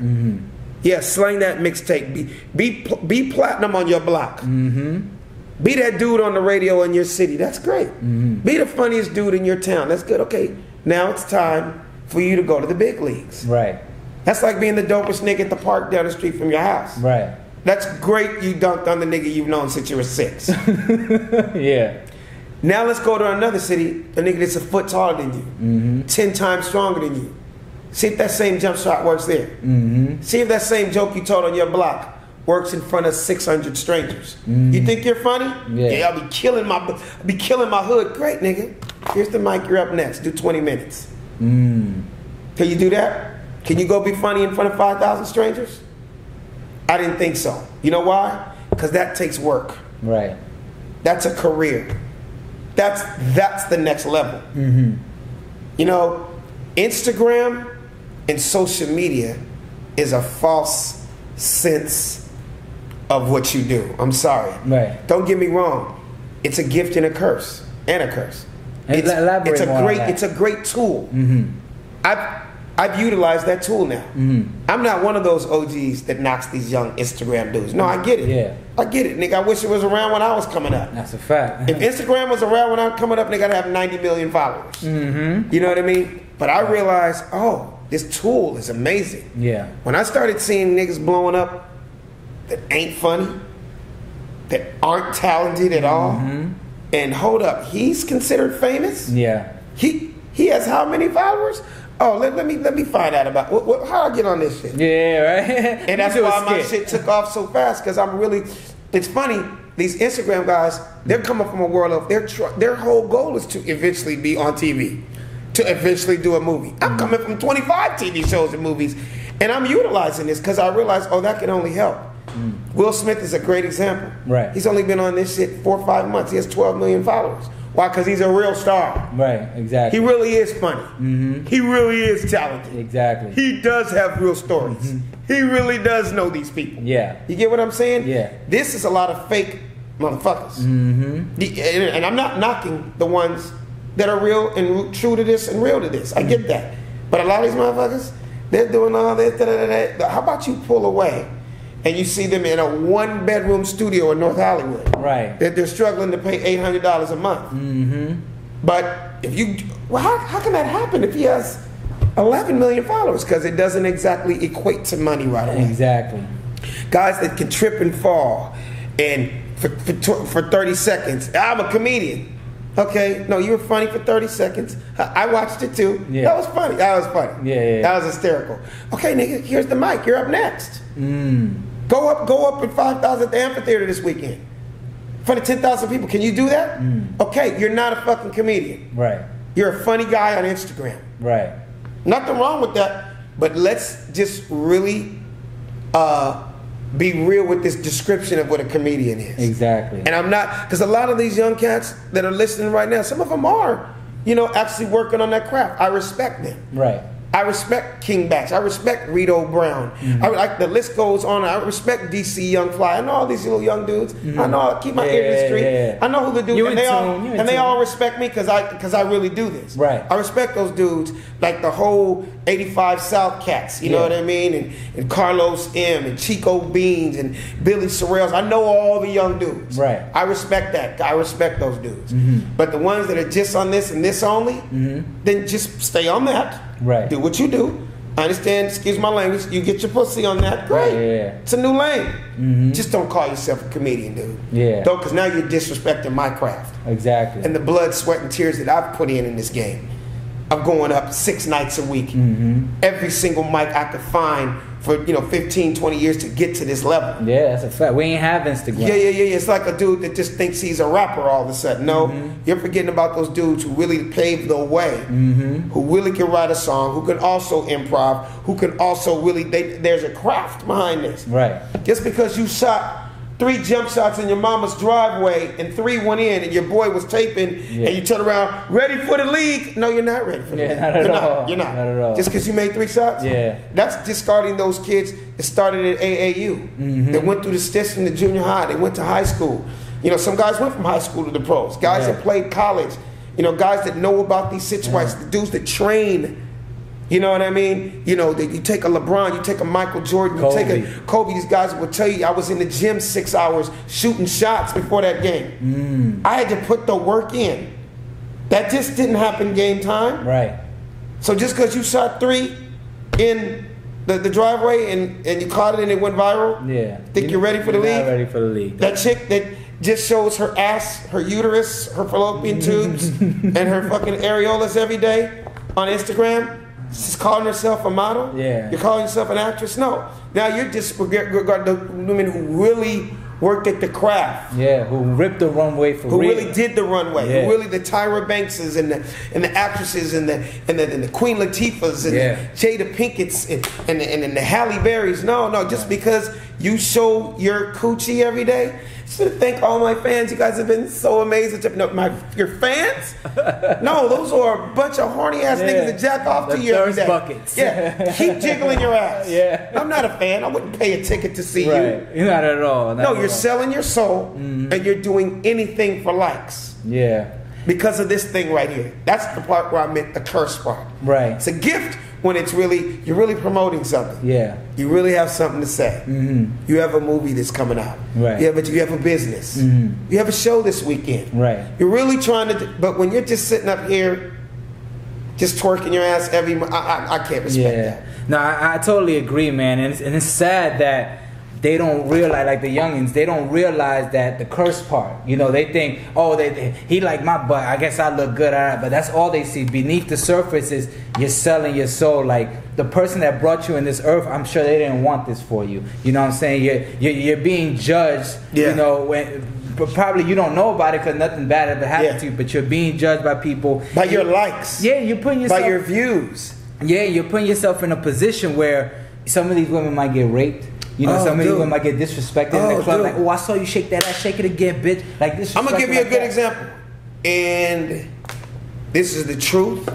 S3: Yeah, sling that mixtape. Be platinum on your block. Be that dude on the radio in your city. That's great. Be the funniest dude in your town. That's good. Okay, now it's time for you to go to the big leagues.
S2: Right.
S3: That's like being the dopest nigga at the park down the street from your house.
S2: Right.
S3: That's great. You dunked on the nigga you've known since you were 6.
S2: Yeah.
S3: Now let's go to another city, a nigga that's a foot taller than you, 10 times stronger than you. See if that same jump shot works there. See if that same joke you told on your block works in front of 600 strangers. You think you're funny? Yeah, I'll be killing my hood. Great, nigga. Here's the mic. You're up next. Do 20 minutes. Can you do that? Can you go be funny in front of 5,000 strangers? I didn't think so. You know why? Because that takes work.
S2: Right.
S3: That's a career. That's the next level. You know, Instagram and social media is a false sense of what you do. I'm sorry.
S2: Right.
S3: Don't get me wrong. It's a gift and a curse. It's a great tool. I've utilized that tool now. I'm not one of those OGs that knocks these young Instagram dudes. No, I get it.
S2: Yeah.
S3: I get it, nigga. I wish it was around when I was coming up.
S2: That's a fact.
S3: If Instagram was around when I was coming up, nigga, I'd have 90 million followers. You know what I mean? But I realized, oh, this tool is amazing.
S2: Yeah.
S3: When I started seeing niggas blowing up that ain't funny, that aren't talented at all, and hold up, he's considered famous?
S2: Yeah.
S3: He has how many followers? Oh, let me find out about how I get on this shit.
S2: Yeah, right.
S3: And that's why my shit took off so fast, because it's funny, these Instagram guys, they're coming from a world of, their whole goal is to eventually be on TV, to eventually do a movie. I'm coming from 25 TV shows and movies, and I'm utilizing this because I realize, oh, that can only help. Will Smith is a great example.
S2: Right.
S3: He's only been on this shit 4 or 5 months. He has 12 million followers. Why? Because he's a real star.
S2: Right, exactly.
S3: He really is funny. He really is talented.
S2: Exactly.
S3: He does have real stories. He really does know these people.
S2: Yeah.
S3: You get what I'm saying?
S2: Yeah.
S3: This is a lot of fake motherfuckers. And I'm not knocking the ones that are real and true to this and real to this. I get that. But a lot of these motherfuckers, they're doing all this. How about you pull away and you see them in a 1-bedroom studio in North Hollywood?
S2: Right.
S3: They're struggling to pay $800 a month. But if you, how can that happen if he has 11 million followers? Because it doesn't exactly equate to money right away.
S2: Exactly.
S3: Guys that can trip and fall and for 30 seconds, I'm a comedian. Okay, no, you were funny for 30 seconds. I watched it too.
S2: Yeah.
S3: That was funny.
S2: Yeah.
S3: That was hysterical. Okay, nigga, here's the mic. You're up next. Go up in 5,000 at the amphitheater this weekend. In front of 10,000 people. Can you do that? Okay, you're not a fucking comedian.
S2: Right.
S3: You're a funny guy on Instagram.
S2: Right.
S3: Nothing wrong with that, but let's just really be real with this description of what a comedian is.
S2: Exactly.
S3: And I'm not, because a lot of these young cats that are listening right now, some of them are, actually working on that craft. I respect them.
S2: Right.
S3: I respect King Batch. I respect Rito Brown. I like, the list goes on. I respect DC Young Fly. I know all these little young dudes. I know, I keep my ear to the street. I know who the dudes, and they all respect me because I really do this.
S2: Right.
S3: I respect those dudes, like the whole 85 South cats. You know what I mean? And Carlos M. and Chico Beans and Billy Sorrells. I know all the young dudes.
S2: Right.
S3: I respect that. I respect those dudes. But the ones that are just on this and this only, then just stay on that.
S2: Right.
S3: Do what you do. I understand, excuse my language, you get your pussy on that, great. It's a new lane. Just don't call yourself a comedian, dude. Don't, because now you're disrespecting my craft.
S2: Exactly.
S3: And the blood, sweat, and tears that I've put in this game. I'm going up 6 nights a week. Every single mic I could find for 15, 20 years to get to this level.
S2: Yeah, that's a fact. We ain't have Instagram.
S3: Yeah. It's like a dude that just thinks he's a rapper all of a sudden. No, you're forgetting about those dudes who really paved the way, who really can write a song, who can also improv, who can also really, there's a craft behind this.
S2: Right.
S3: Just because you shot 3 jump shots in your mama's driveway and 3 went in and your boy was taping and you turn around, ready for the league. No, you're not ready for the league.
S2: Not at all.
S3: You're not.
S2: Not at all.
S3: Just because you made 3 shots? That's discarding those kids that started at AAU. They went through the steps in the junior high. They went to high school. Some guys went from high school to the pros. Guys that played college. Guys that know about these situations. The dudes that train. You know what I mean? You take a LeBron, you take a Michael Jordan, you take a Kobe. These guys will tell you, I was in the gym 6 hours shooting shots before that game. I had to put the work in. That just didn't happen game time.
S2: Right.
S3: So just because you shot 3 in the driveway and you caught it and it went viral, think you're ready for the league?
S2: Not ready for the league.
S3: That chick that just shows her ass, her uterus, her fallopian tubes, and her fucking areolas every day on Instagram. She's calling herself a model? You're calling yourself an actress? No. Now you're disregarding the women who really worked at the craft.
S2: Who ripped the runway for real.
S3: Who really did the runway. Who really, the Tyra Bankses and the actresses and the Queen Latifahs and the Jada Pinkett's and the Halle Berrys. No, just because you show your coochie every day. So thank all my fans. You guys have been so amazing. Your fans? No, those are a bunch of horny ass niggas that jack off to you every day.
S2: Buckets.
S3: Keep jiggling your ass. I'm not a fan. I wouldn't pay a ticket to see you.
S2: You're not at all.
S3: No, you're selling your soul and you're doing anything for likes. Because of this thing right here. That's the part where I meant the curse part.
S2: Right.
S3: It's a gift when you're really promoting something. You really have something to say. You have a movie that's coming out.
S2: Right.
S3: You have a business. You have a show this weekend.
S2: Right.
S3: You're really trying to, but when you're just sitting up here, just twerking your ass I can't respect that.
S2: No, I totally agree, man. And it's sad that they don't realize, like the youngins, they don't realize that the curse part. They think, he like my butt, I guess I look good, but that's all they see. Beneath the surface is you're selling your soul. Like the person that brought you in this earth, I'm sure they didn't want this for you. You know what I'm saying? You're being judged. But probably you don't know about it because nothing bad ever happened to you. But you're being judged by people
S3: by your likes.
S2: You're putting yourself
S3: by your views.
S2: You're putting yourself in a position where some of these women might get raped. Some of these women might get disrespected in the club. Like, I saw you shake that ass, shake it again, bitch. Like this.
S3: I'm gonna give you a good example, and this is the truth.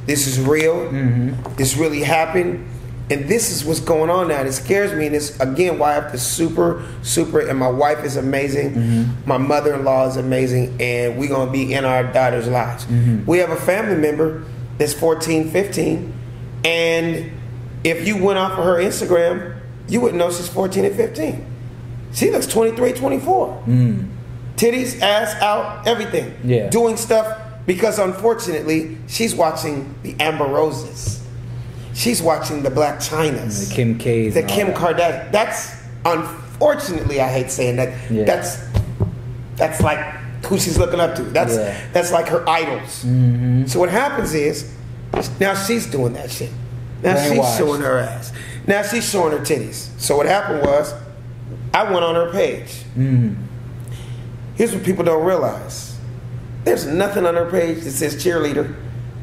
S3: This is real. This really happened, and this is what's going on now. And it scares me, and it's again why I have to super. And my wife is amazing. My mother-in-law is amazing, and we're gonna be in our daughters' lives. We have a family member that's 14, 15, and if you went off of her Instagram, you wouldn't know she's 14 and 15. She looks 23, 24. Titties, ass out, everything. Doing stuff because unfortunately, she's watching the Amber Roses. She's watching the Black Chinas.
S2: The Kim K's.
S3: The Kim Kardashian. That's, unfortunately, I hate saying that. That's like who she's looking up to. That's like her idols. So what happens is, now she's doing that shit. Now she's showing her ass. Now she's showing her titties. So what happened was, I went on her page. Here's what people don't realize. There's nothing on her page that says cheerleader.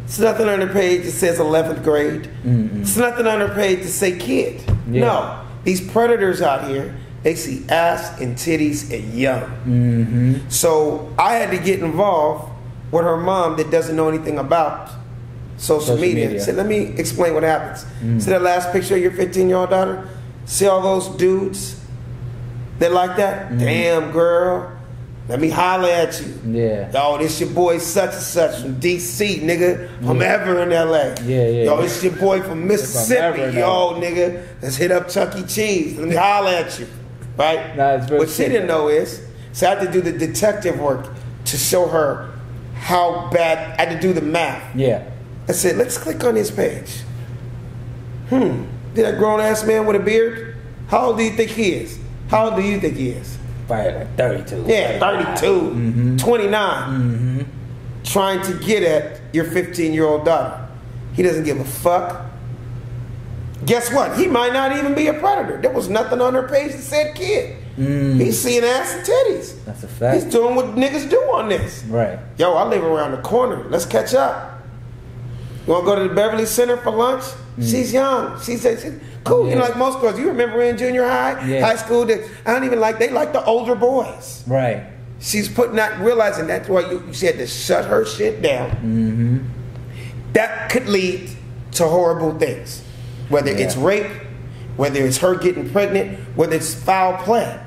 S3: There's nothing on her page that says 11th grade. There's nothing on her page that say kid. No. These predators out here, they see ass and titties and young. So I had to get involved with her mom that doesn't know anything about social media. So let me explain what happens. See that last picture of your 15-year-old daughter? See all those dudes that like that? Damn, girl. Let me holler at you.
S2: Yeah.
S3: Yo, this your boy such and such from DC, nigga. From ever in LA. Yo, this your boy from Mississippi. Yo, nigga, let's hit up Chuck E. Cheese. Let me holler at you. Right?
S2: Nah, it's
S3: what she didn't know is, so I had to do the detective work to show her how bad. I had to do the math.
S2: Yeah.
S3: I said, let's click on this page. Did that grown ass man with a beard? How old do you think he is? How old do you think he is?
S2: Probably like 32.
S3: Yeah, 32, 29. Trying to get at your 15-year-old daughter. He doesn't give a fuck. Guess what? He might not even be a predator. There was nothing on her page that said kid. He's seeing ass and titties.
S2: That's a fact.
S3: He's doing what niggas do on this.
S2: Right.
S3: Yo, I live around the corner. Let's catch up. You want to go to the Beverly Center for lunch? She's young. She's cool. You know, like most girls. You remember in junior high, high school, that I don't even like, they like the older boys.
S2: Right.
S3: She's realizing that's why she had to shut her shit down. That could lead to horrible things. Whether it's rape, whether it's her getting pregnant, whether it's foul play.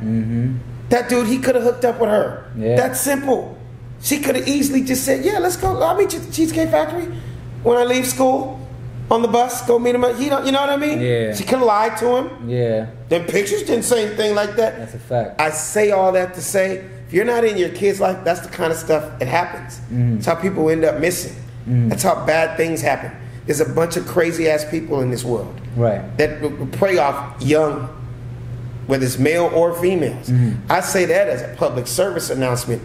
S3: That dude, he could have hooked up with her. That's simple. She could have easily just said, yeah, let's go. I'll meet you at the Cheesecake Factory when I leave school. On the bus, go meet him at, you know what I mean? Yeah. She could have lied to him. Yeah. Them pictures didn't say anything like that.
S2: That's a fact.
S3: I say all that to say, if you're not in your kid's life, that's the kind of stuff that happens. That's how people end up missing. That's how bad things happen. There's a bunch of crazy ass people in this world. Right. That prey off young, whether it's male or females. I say that as a public service announcement.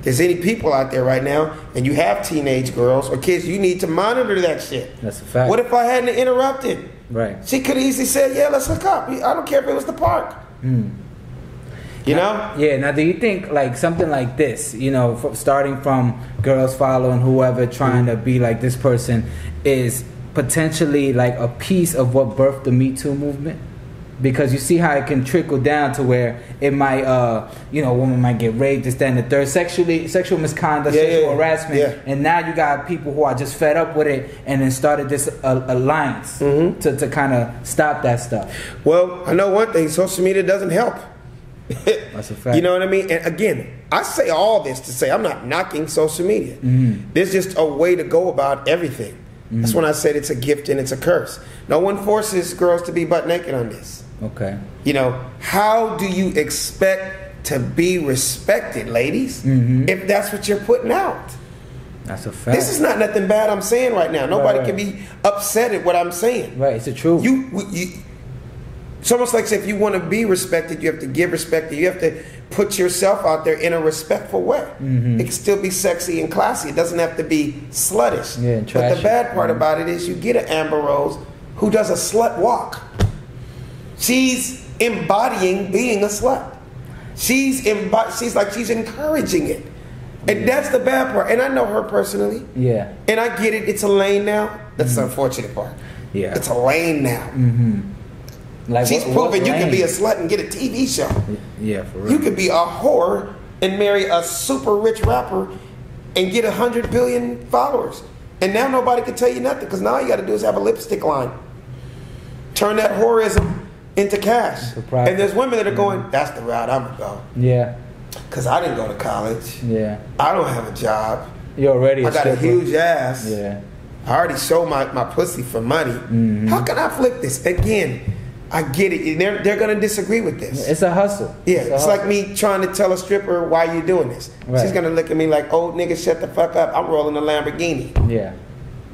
S3: There's any people out there right now, and you have teenage girls or kids, you need to monitor that shit. That's a fact. What if I hadn't interrupted? Right. She could have easily said, yeah, let's hook up. I don't care if it was the park. You know?
S2: Yeah, now do you think like something like this, you know, starting from girls following whoever, trying to be like this person, is potentially like a piece of what birthed the Me Too movement? Because you see how it can trickle down to where it might, you know, a woman might get raped, this, that, and the third, sexual misconduct, sexual harassment, and now you got people who are just fed up with it and then started this alliance to kind of stop that stuff.
S3: Well, I know one thing, social media doesn't help.
S2: That's a fact.
S3: You know what I mean? And again, I say all this to say I'm not knocking social media. There's just a way to go about everything. That's when I said it's a gift and it's a curse. No one forces girls to be butt naked on this. Okay. You know, how do you expect to be respected, ladies, if that's what you're putting out?
S2: That's a fact.
S3: This is not nothing bad I'm saying right now. Nobody can be upset at what I'm saying.
S2: Right, it's the truth.
S3: It's almost like if you want to be respected, you have to give respect. You have to put yourself out there in a respectful way. It can still be sexy and classy. It doesn't have to be sluttish. Yeah, and trashy. But the bad part about it is you get an Amber Rose who does a slut walk. She's embodying being a slut. She's encouraging it. And that's the bad part. And I know her personally. Yeah. And I get it. It's a lane now. That's the unfortunate part. Yeah. It's a lane now. Like she's proven you can be a slut and get a TV show. Yeah, for real. You could be a whore and marry a super rich rapper and get 100 billion followers. And now nobody can tell you nothing because now all you got to do is have a lipstick line. Turn that whorism into cash. And there's women that are going, that's the route I'm going to go. Yeah. Because I didn't go to college. Yeah. I don't have a job.
S2: You're already
S3: I got a huge ass. Yeah. I already sold my pussy for money. How can I flip this? Again, I get it. They're going to disagree with this.
S2: It's a hustle.
S3: Yeah, it's like me trying to tell a stripper why you doing this. Right. She's going to look at me like, old nigga, shut the fuck up. I'm rolling a Lamborghini. Yeah.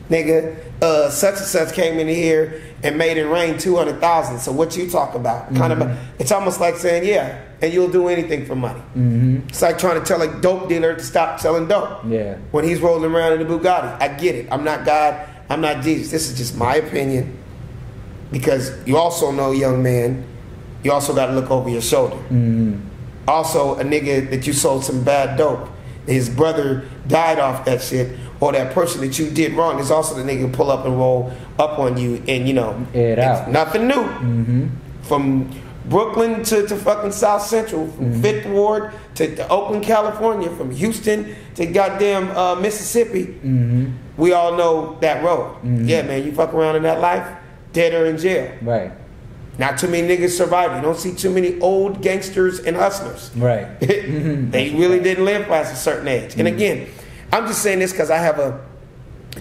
S3: Nigga, such and such came in here and made it rain 200,000. So what you talk about? Kind of, it's almost like saying, yeah, and you'll do anything for money. It's like trying to tell a dope dealer to stop selling dope. Yeah. When he's rolling around in a Bugatti. I get it. I'm not God. I'm not Jesus. This is just my opinion. Because you also know, young man, you also got to look over your shoulder. Also, a nigga that you sold some bad dope, his brother died off that shit, or that person that you did wrong is also the nigga who pull up and roll up on you, and you know, it's nothing new. From Brooklyn to fucking South Central, from 5th Ward to Oakland, California, from Houston to goddamn Mississippi. we all know that road. Yeah, man, you fuck around in that life, dead or in jail.
S2: Right.
S3: Not too many niggas survive. You don't see too many old gangsters and hustlers.
S2: Right.
S3: They really didn't live past a certain age. And again, I'm just saying this because I have a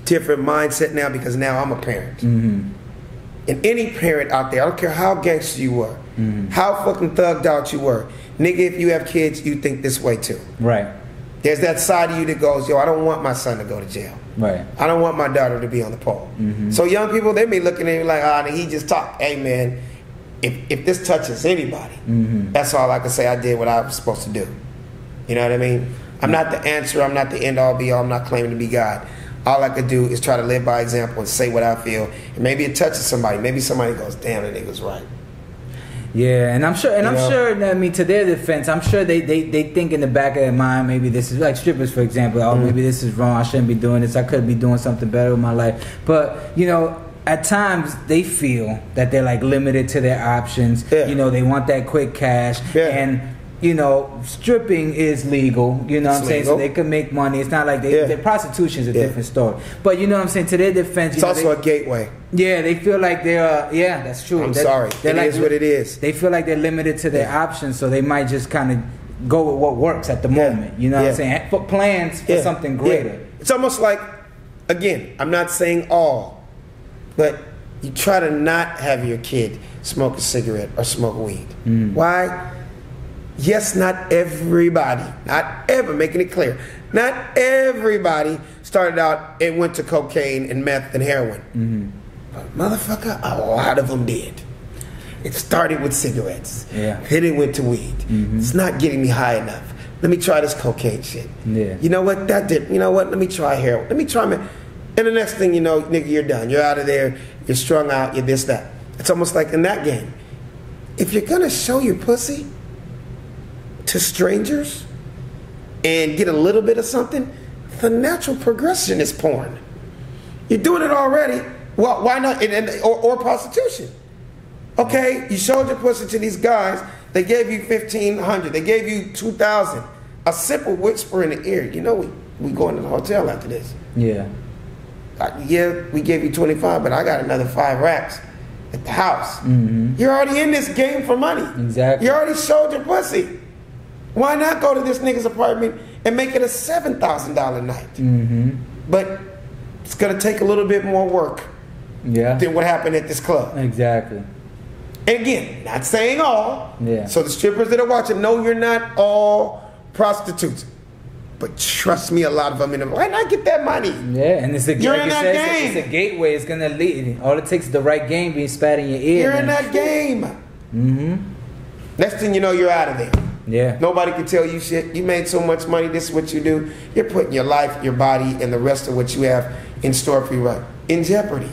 S3: different mindset now because now I'm a parent. And any parent out there, I don't care how gangster you were, how fucking thugged out you were, nigga, if you have kids, you think this way too.
S2: Right.
S3: There's that side of you that goes, yo, I don't want my son to go to jail.
S2: Right.
S3: I don't want my daughter to be on the pole. So young people, they be looking at you like, ah, he just talked. Hey, man, if this touches anybody, that's all I can say. I did what I was supposed to do. You know what I mean? I'm not the answer. I'm not the end all be all. I'm not claiming to be God. All I could do is try to live by example and say what I feel. And maybe it touches somebody. Maybe somebody goes, damn, that nigga's right.
S2: Yeah, and I'm sure, I mean, to their defense, I'm sure they think in the back of their mind, maybe this is like strippers, for example. Oh, maybe this is wrong. I shouldn't be doing this. I could be doing something better with my life. But, you know, at times they feel that they're like limited to their options. You know, they want that quick cash. And, you know, stripping is legal. You know what I'm saying? So they can make money. It's not like their prostitution is a different story. But you know what I'm saying? To their defense,
S3: it's also a gateway. Yeah,
S2: they feel like they're that's true.
S3: I'm sorry. It like, is what it is.
S2: They feel like they're limited to their options, so they might just kind of go with what works at the moment. You know what I'm saying? For plans for something greater.
S3: It's almost like, again, I'm not saying all, but you try to not have your kid smoke a cigarette or smoke weed. Why? Yes, not everybody, making it clear, not everybody started out and went to cocaine and meth and heroin. But motherfucker, a lot of them did. It started with cigarettes. Then it went to weed. It's not getting me high enough. Let me try this cocaine shit. You know what? That did. You know what? Let me try heroin. Let me try me. And the next thing you know, nigga, you're done. You're out of there. You're strung out. You're this, that. It's almost like in that game. If you're gonna show your pussy to strangers and get a little bit of something, the natural progression is porn. You're doing it already. Well, why not? Or prostitution. Okay, you showed your pussy to these guys. They gave you $1,500. They gave you $2,000. A simple whisper in the ear. You know, we going to the hotel after this.
S2: Yeah,
S3: we gave you 25, but I got another 5 racks at the house. You're already in this game for money.
S2: Exactly.
S3: You already showed your pussy. Why not go to this nigga's apartment and make it a $7,000 night? But it's gonna take a little bit more work than what happened at this club.
S2: Exactly.
S3: And again, not saying all. So the strippers that are watching, no, you're not all prostitutes. But trust me, a lot of them why not get that money?
S2: Yeah, and it's a
S3: you're in that game.
S2: It's a gateway. It's gonna lead. All it takes is the right game being spat in your ear.
S3: You're in that game. Next thing you know, you're out of there.
S2: Yeah.
S3: Nobody can tell you shit. You made so much money. This is what you do. You're putting your life, your body, and the rest of what you have in store for you in jeopardy.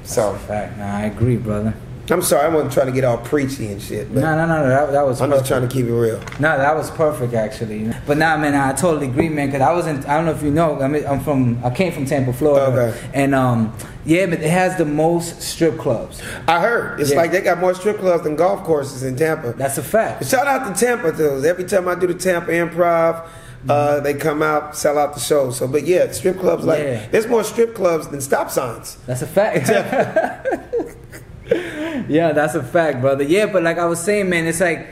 S3: So,
S2: that's a fact. Nah, I agree, brother.
S3: I'm sorry, I wasn't trying to get all preachy and shit. But
S2: no, that was.
S3: I'm just trying to keep it real.
S2: No, that was perfect actually. But nah, man, I totally agree, man. Cause I don't know if you know. I came from Tampa, Florida, and yeah, but it has the most strip clubs.
S3: I heard it's like they got more strip clubs than golf courses in Tampa.
S2: That's a fact.
S3: But shout out to Tampa though. Every time I do the Tampa Improv, they come out, sell out the show. So, but yeah, strip clubs there's more strip clubs than stop signs.
S2: That's a fact. Yeah, that's a fact, brother. Yeah, but like I was saying, man, it's like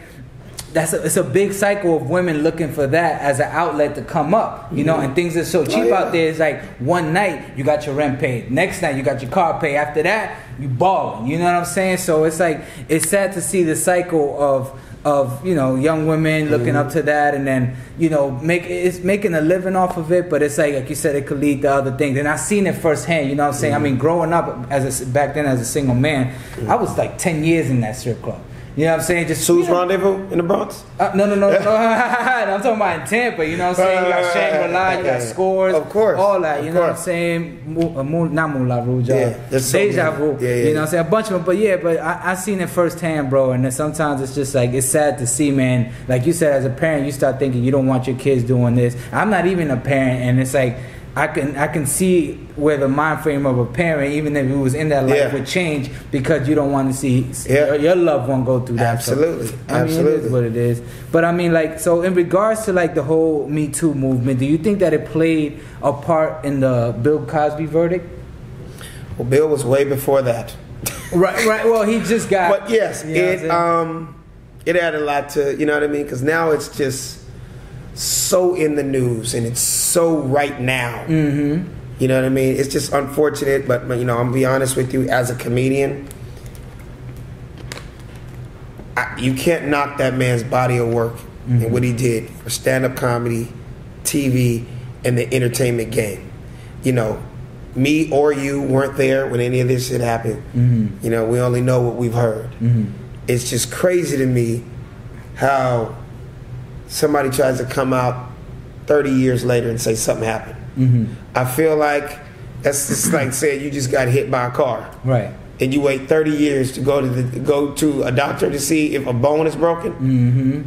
S2: it's a big cycle of women looking for that as an outlet to come up, you know, and things are so cheap out there. It's like one night you got your rent paid, next night you got your car paid, after that you balling, you know what I'm saying? So it's like it's sad to see the cycle of you know, young women looking up to that, and then, you know, making a living off of it. But it's like you said, it could lead to other things, and I've seen it firsthand, you know what I'm saying? I mean, growing up back then as a single man, I was like 10 years in that strip club. You know what I'm saying? Just
S3: Sue's Rendezvous in the Bronx?
S2: No. I'm talking about in Tampa. You know what I'm saying? You got Shangri-La, you got Scores,
S3: of course,
S2: all that. You know what I'm saying? Not Moulin Rouge, Deja Vu. You know what I'm saying? A bunch of them. But yeah, but I seen it firsthand, bro. And then sometimes it's just like, it's sad to see, man. Like you said, as a parent, you start thinking you don't want your kids doing this. I'm not even a parent, and it's like, I can see where the mind frame of a parent, even if it was in that life, would change because you don't want to see your loved one go through that.
S3: Absolutely.
S2: So, I mean, it is what it is. But I mean, like, so in regards to like the whole Me Too movement, do you think that it played a part in the Bill Cosby verdict?
S3: Well, Bill was way before that.
S2: Right. Well, he just got.
S3: But yes, it added a lot to, you know what I mean? Because now it's just so in the news and it's so right now. Mm-hmm. You know what I mean? It's just unfortunate, but you know, I'm gonna be honest with you. As a comedian, you can't knock that man's body of work and what he did for stand-up comedy, TV, and the entertainment game. You know, me or you weren't there when any of this shit happened. Mm-hmm. You know, we only know what we've heard. Mm-hmm. It's just crazy to me how somebody tries to come out 30 years later and say something happened. Mm-hmm. I feel like that's just like saying you just got hit by a car.
S2: Right.
S3: And you wait 30 years to go to a doctor to see if a bone is broken. Mm-hmm.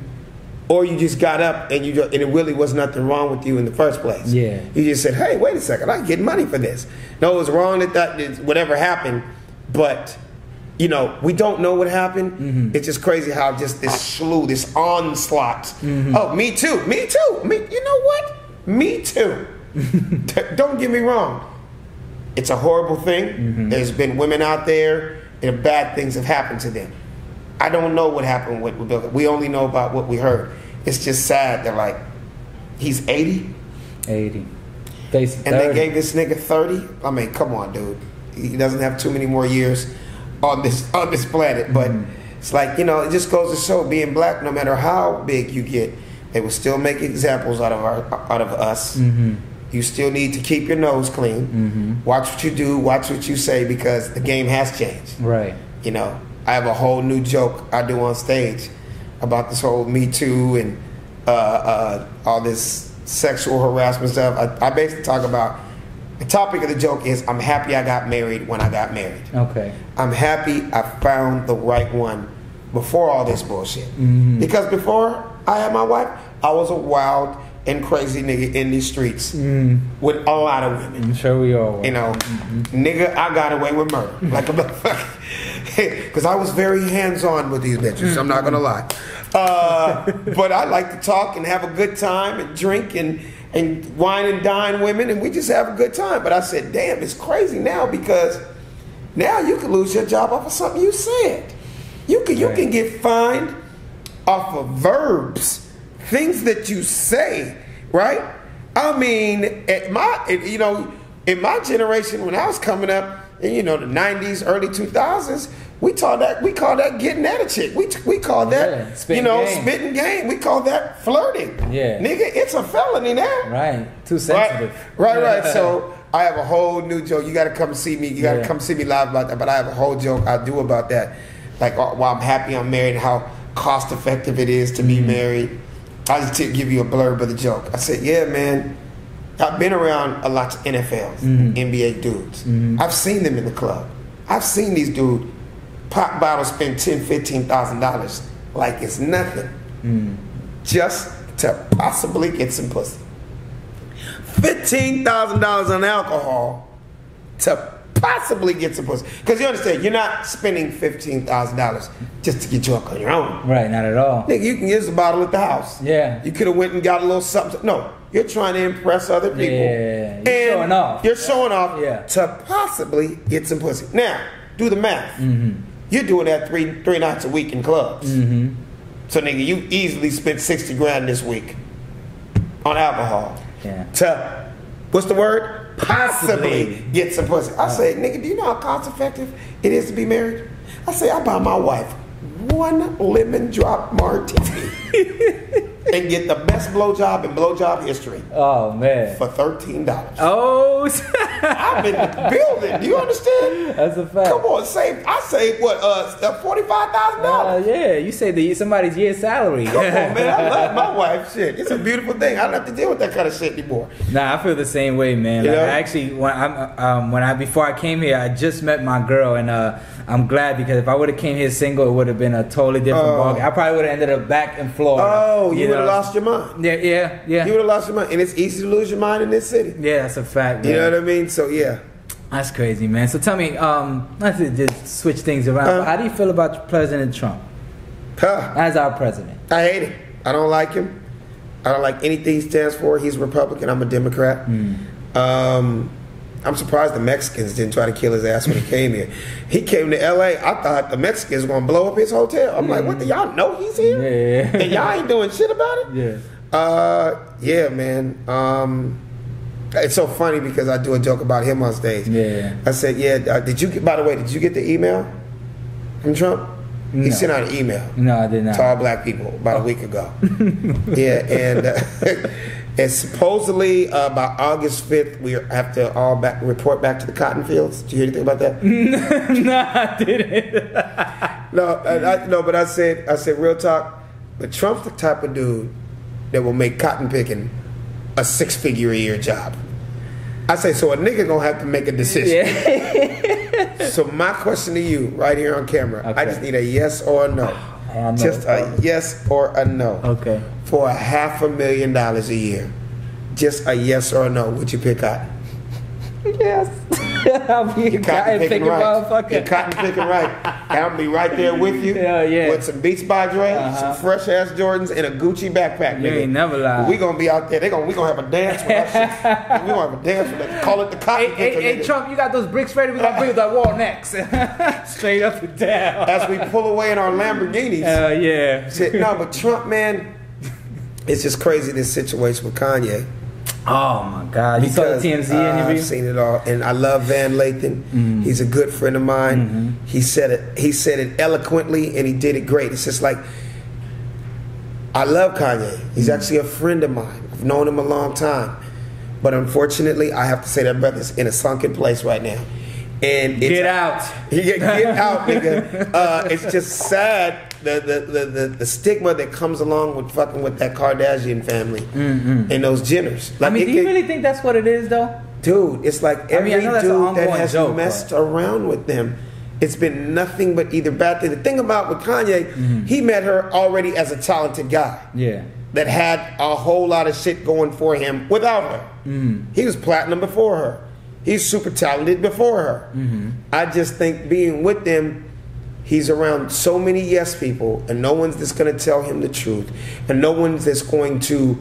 S3: Or you just got up and and it really was nothing wrong with you in the first place.
S2: Yeah.
S3: You just said, hey, wait a second, I get money for this. No, it was wrong that whatever happened, but you know, we don't know what happened. Mm-hmm. It's just crazy how just this slew, this onslaught. Mm-hmm. Oh, me too. You know what? Me too. Don't get me wrong. It's a horrible thing. Mm-hmm. There's been women out there and bad things have happened to them. I don't know what happened with Bill. We only know about what we heard. It's just sad that like he's 80.
S2: 80.
S3: And they gave this nigga 30. I mean, come on, dude. He doesn't have too many more years on this planet. But it's like, you know, it just goes to show being black, no matter how big you get, they will still make examples out of us. Mm-hmm. You still need to keep your nose clean. Mm-hmm. Watch what you do, watch what you say, because the game has changed.
S2: Right.
S3: You know, I have a whole new joke I do on stage about this whole Me Too and all this sexual harassment stuff. I basically talk about, the topic of the joke is, I'm happy I got married when I got married. Okay. I'm happy I found the right one before all this bullshit. Mm-hmm. Because before I had my wife, I was a wild and crazy nigga in these streets with a lot of women.
S2: I'm sure we all were.
S3: You know, nigga, I got away with murder. Like a motherfucker. Because I was very hands-on with these bitches, I'm not going to lie. But I like to talk and have a good time and drink and wine and dine women, and we just have a good time. But I said, damn, it's crazy now, because now you can lose your job off of something you said. You can get fined off of verbs, things that you say, right? I mean, in my generation when I was coming up, in, you know, the 90s, early 2000s, we call that getting at a chick. We call that, spitting game. We call that flirting. Yeah. Nigga, it's a felony now.
S2: Right. Too sensitive.
S3: Right. So I have a whole new joke. You got to come see me. You got to come see me live about that. But I have a whole joke I do about that. Like, while I'm happy I'm married, how cost effective it is to be married. I just give you a blurb of the joke. I said, yeah, man, I've been around a lot of NFLs, NBA dudes. Mm-hmm. I've seen them in the club. I've seen these dudes pop bottles, spend $10,000, $15,000 like it's nothing, just to possibly get some pussy. $15,000 on alcohol to possibly get some pussy. Because you understand, you're not spending $15,000 just to get drunk on your own.
S2: Right, not at all.
S3: Nigga, you can use the bottle at the house. Yeah. You could have went and got a little something. No, you're trying to impress other people.
S2: Yeah, you're showing off.
S3: You're showing off to possibly get some pussy. Now, do the math. Mm-hmm. You're doing that three nights a week in clubs. Mm-hmm. So, nigga, you easily spent $60,000 this week on alcohol. Yeah. To, what's the word? Possibly get some pussy. I say, nigga, do you know how cost effective it is to be married? I say, I buy my wife one lemon drop martini and get the best blowjob in blowjob history. Oh, man. For $13. Oh, I'm in the building. Do you understand?
S2: That's a fact.
S3: Come on, I saved what, $45,000?
S2: Yeah, you saved somebody's year's salary.
S3: Come on, man. I love my wife. Shit, it's a beautiful thing. I don't have to deal with that kind of shit anymore.
S2: Nah, I feel the same way, man. Like, actually, before I came here, I just met my girl, and I'm glad, because if I would have came here single, it would have been a totally different ballgame. I probably would have ended up back in Florida.
S3: Oh, you would have lost your mind.
S2: Yeah.
S3: You would have lost your mind, and it's easy to lose your mind in this city.
S2: Yeah, that's a fact. Man.
S3: You know what I mean? So yeah.
S2: That's crazy, man. So tell me, let's just switch things around. How do you feel about President Trump as our president?
S3: I hate him. I don't like him. I don't like anything he stands for. He's a Republican. I'm a Democrat. I'm surprised the Mexicans didn't try to kill his ass when he came here. He came to L.A. I thought the Mexicans were going to blow up his hotel. I'm like, what, do y'all know he's here?
S2: Yeah.
S3: And y'all ain't doing shit about it? Yeah, man. It's so funny because I do a joke about him on stage.
S2: Yeah.
S3: I said, by the way, did you get the email from Trump?
S2: No.
S3: He sent out an email.
S2: No, I did not.
S3: To all black people about a week ago. Yeah, and and supposedly by August 5th, we have to all report back to the cotton fields. Did you hear anything about that?
S2: No, I didn't.
S3: No, but I said real talk, but Trump's the type of dude that will make cotton picking a 6-figure-a-year job. I say, so a nigga gonna have to make a decision. Yeah. So my question to you, right here on camera, I just need a yes or a no. Just a yes or a no.
S2: Okay.
S3: For $500,000 a year. Just a yes or a no. Would you pick cotton?
S2: Yes. I'll be
S3: You're cotton picking right.
S2: Motherfucker.
S3: You're cotton picking right. I'll be right there with you.
S2: Yeah.
S3: With some Beats by Dre, some fresh ass Jordans, and a Gucci backpack.
S2: You ain't never lied.
S3: We gonna be out there. We gonna have a dance with that shit. We gonna have a dance with that. Call it the cotton picker.
S2: Hey, Trump, you got those bricks ready? We gonna build that wall next. Straight up and down.
S3: As we pull away in our Lamborghinis.
S2: Yeah.
S3: No, but Trump, man, it's just crazy this situation with Kanye.
S2: Oh my God! You saw the TMZ interview?
S3: I've seen it all, and I love Van Lathan. He's a good friend of mine. He said it eloquently, and he did it great. It's just like, I love Kanye. He's actually a friend of mine. I've known him a long time, but unfortunately, I have to say that brother's in a sunken place right now. And
S2: get out.
S3: Get out, nigga. It's just sad the stigma that comes along with fucking with that Kardashian family and those Jenners. Like,
S2: do you really think that's what it is, though?
S3: Dude, it's like every dude that has messed around with them, it's been nothing but either bad thing. The thing about with Kanye, he met her already as a talented guy.
S2: Yeah. That
S3: had a whole lot of shit going for him without her. He was platinum before her. He's super talented before her. I just think being with them, he's around so many yes people, and no one's just going to tell him the truth, and no one's just going to,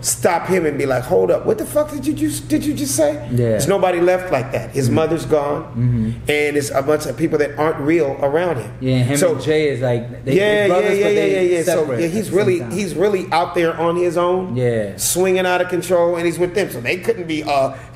S3: stop him and be like, hold up, what the fuck did you just say? Yeah. There's nobody left like that. His mother's gone, and it's a bunch of people that aren't real around him.
S2: Yeah, him and Jay is like,
S3: So he's really out there on his own, swinging out of control, and he's with them, so they couldn't be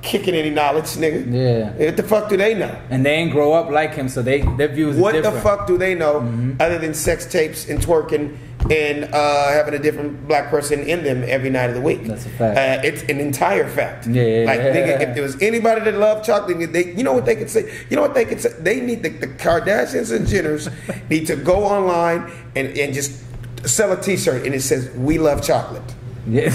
S3: kicking any knowledge, nigga. Yeah. What the fuck do they know?
S2: And they ain't grow up like him, so their views are different.
S3: What the fuck do they know other than sex tapes and twerking and having a different black person in them every night of the week?
S2: That's a fact.
S3: It's an entire fact. Nigga, if there was anybody that loved chocolate, you know what they could say? You know what they could say? They need the Kardashians and Jenners need to go online and just sell a t-shirt and it says, "We love chocolate."
S2: Yeah.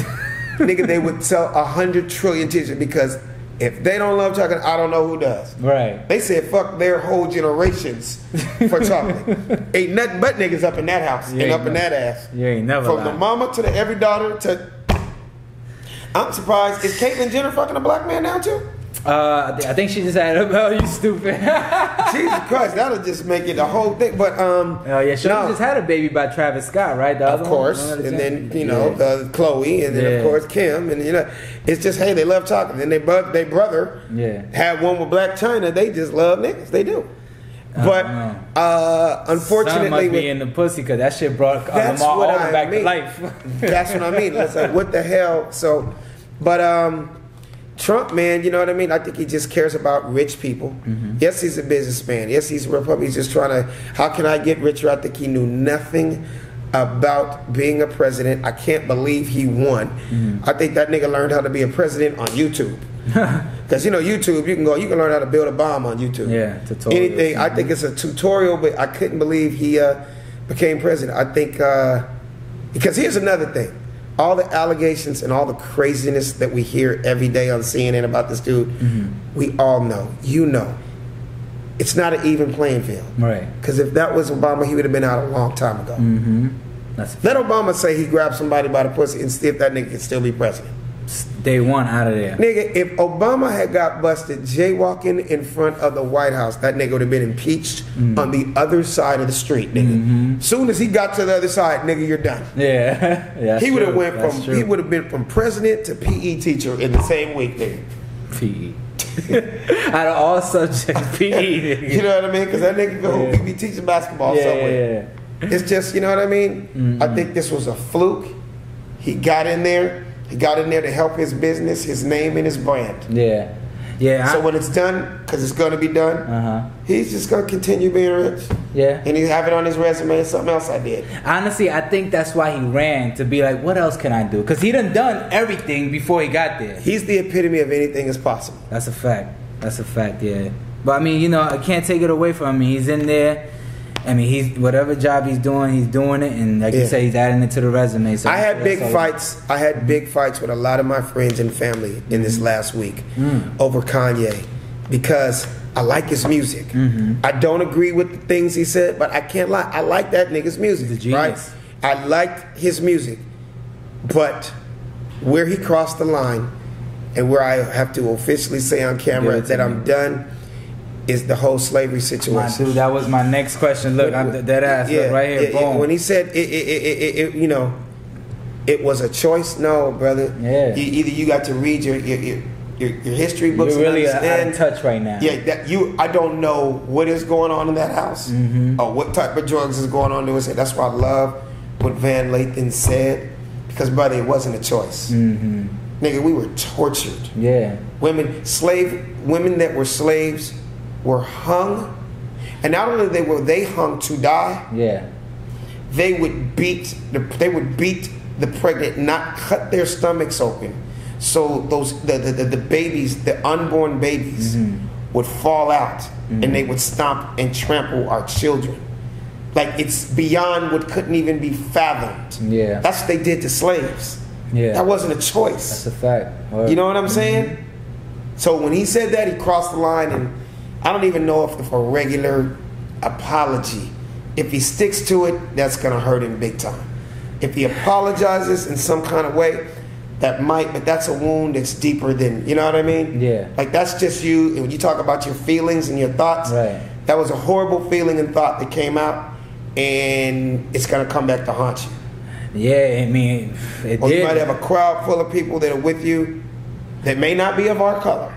S3: Nigga, they would sell 100 trillion t-shirts because if they don't love chocolate, I don't know who does.
S2: Right.
S3: They said fuck their whole generations for chocolate. Ain't nothing but niggas up in that house and up in that ass.
S2: You ain't never
S3: From the mama to the every daughter to... I'm surprised. Is Caitlyn Jenner fucking a black man now too?
S2: I think she just had a... Oh, you stupid.
S3: Jesus Christ, that'll just make it a whole thing. But
S2: she just had a baby by Travis Scott, right?
S3: Of course. And then, Chloe, and then of course Kim, and it's just, hey, they love chocolate. And they brother had one with Black China. They just love niggas. They do. But unfortunately,
S2: must be in the pussy because that shit brought Lamar Odom back to life.
S3: That's what I mean. It's like, what the hell? So, but Trump, man, you know what I mean? I think he just cares about rich people. Yes, he's a businessman. Yes, he's a Republican. He's just trying to, how can I get richer? I think he knew nothing about being a president. I can't believe he won. I think that nigga learned how to be a president on YouTube. Because YouTube, you can learn how to build a bomb on YouTube.
S2: Yeah, tutorials.
S3: Anything. I think it's a tutorial, but I couldn't believe he became president. I think because here's another thing. All the allegations and all the craziness that we hear every day on CNN about this dude, we all know. It's not an even playing field.
S2: Right.
S3: Because if that was Obama, he would have been out a long time ago. Let Obama say he grabbed somebody by the pussy and see if that nigga can still be president.
S2: Day one out of there.
S3: Nigga, if Obama had got busted jaywalking in front of the White House, that nigga would have been impeached on the other side of the street, nigga. Soon as he got to the other side, nigga, you're done.
S2: Yeah.
S3: He would have went from he would have been from president to PE teacher in the same week, nigga.
S2: PE. Out of all subjects, PE. Nigga.
S3: You know what I mean? Because that nigga go he be teaching basketball somewhere.
S2: Yeah.
S3: It's just, you know what I mean? I think this was a fluke. He got in there. He got in there to help his business, his name, and his brand.
S2: Yeah.
S3: So when it's done, because it's going to be done, he's just going to continue being rich.
S2: Yeah.
S3: And he have it on his resume as something else I did.
S2: Honestly, I think that's why he ran, to be like, what else can I do? Because he done everything before he got there.
S3: He's the epitome of anything is possible.
S2: That's a fact, yeah. But I mean, you know, I can't take it away from him. He's in there. I mean, he's whatever job he's doing it, and like you say, he's adding it to the resume. So
S3: I had big fights. I had big fights with a lot of my friends and family in this last week over Kanye because I like his music. I don't agree with the things he said, but I can't lie. I like that nigga's music.
S2: He's a genius.
S3: Right? I liked his music, but where he crossed the line, and where I have to officially say on camera that I'm done, is the whole slavery situation.
S2: Dude, that was my next question. Look, I'm dead ass. Look, right here, boom.
S3: When he said you know, it was a choice. No, brother.
S2: Yeah.
S3: Either you got to read your history books.
S2: You're really
S3: out
S2: of touch right now.
S3: Yeah, I don't know what is going on in that house or what type of drugs is going on. That's why I love what Van Lathan said, because brother, it wasn't a choice. Nigga, we were tortured.
S2: Yeah.
S3: Women that were slaves were hung, and not only were they hung to die, they would beat the pregnant, not cut their stomachs open, so the babies, the unborn babies, would fall out, and they would stomp and trample our children. Like, it's beyond what couldn't even be fathomed.
S2: Yeah,
S3: that's what they did to slaves. Yeah, that wasn't a choice.
S2: That's a fact. Word.
S3: You know what I'm saying? So when he said that, he crossed the line, and I don't even know if a regular apology, if he sticks to it, that's going to hurt him big time. If he apologizes in some kind of way, that might, but that's a wound that's deeper than, you know what I mean?
S2: Yeah.
S3: Like, that's just you, when you talk about your feelings and your thoughts, that was a horrible feeling and thought that came out, and it's going to come back to haunt you.
S2: Yeah, I mean,
S3: or you might have a crowd full of people that are with you that may not be of our color.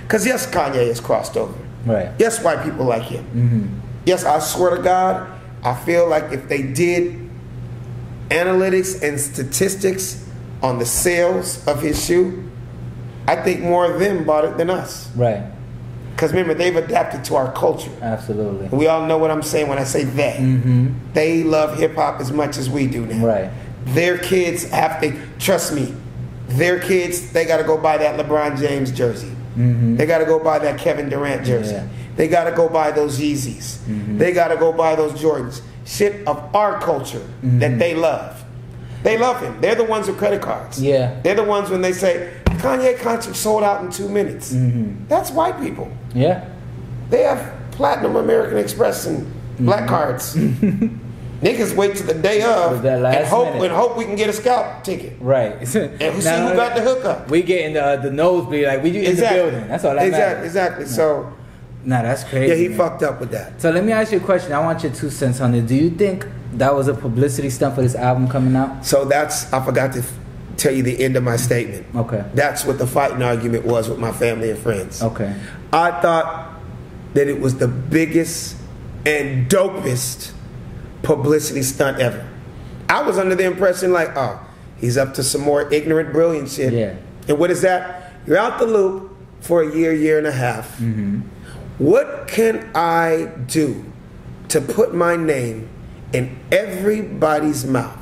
S3: Because yes, Kanye is crossed over.
S2: Right.
S3: Yes, white people like him. Yes, I swear to God, I feel like if they did analytics and statistics on the sales of his shoe, I think more of them bought it than us.
S2: Right.
S3: Because remember, they've adapted to our culture.
S2: Absolutely.
S3: We all know what I'm saying when I say they. They love hip hop as much as we do now.
S2: Right.
S3: Their kids trust me, their kids, they got to go buy that LeBron James jersey. They got to go buy that Kevin Durant jersey. They got to go buy those Yeezys. They got to go buy those Jordans. Shit of our culture that they love. They love him. They're the ones with credit cards.
S2: Yeah.
S3: They're the ones when they say, Kanye concert sold out in 2 minutes. That's white people.
S2: Yeah.
S3: They have Platinum American Express and black cards. Niggas wait till the day of and hope we can get a scalp ticket.
S2: Right.
S3: And see who got the hookup.
S2: We getting the nosebleed, like we in the building. That's all that matters.
S3: Exactly. So
S2: that's crazy.
S3: Yeah, he fucked up with that.
S2: So let me ask you a question. I want your 2 cents on this. Do you think that was a publicity stunt for this album coming out?
S3: So I forgot to tell you the end of my statement.
S2: Okay.
S3: That's what the fighting argument was with my family and friends.
S2: Okay.
S3: I thought that it was the biggest and dopest publicity stunt ever. I was under the impression like, oh, he's up to some more ignorant, brilliant shit.
S2: Yeah.
S3: And what is that? You're out the loop for a year and a half. What can I do to put my name in everybody's mouth?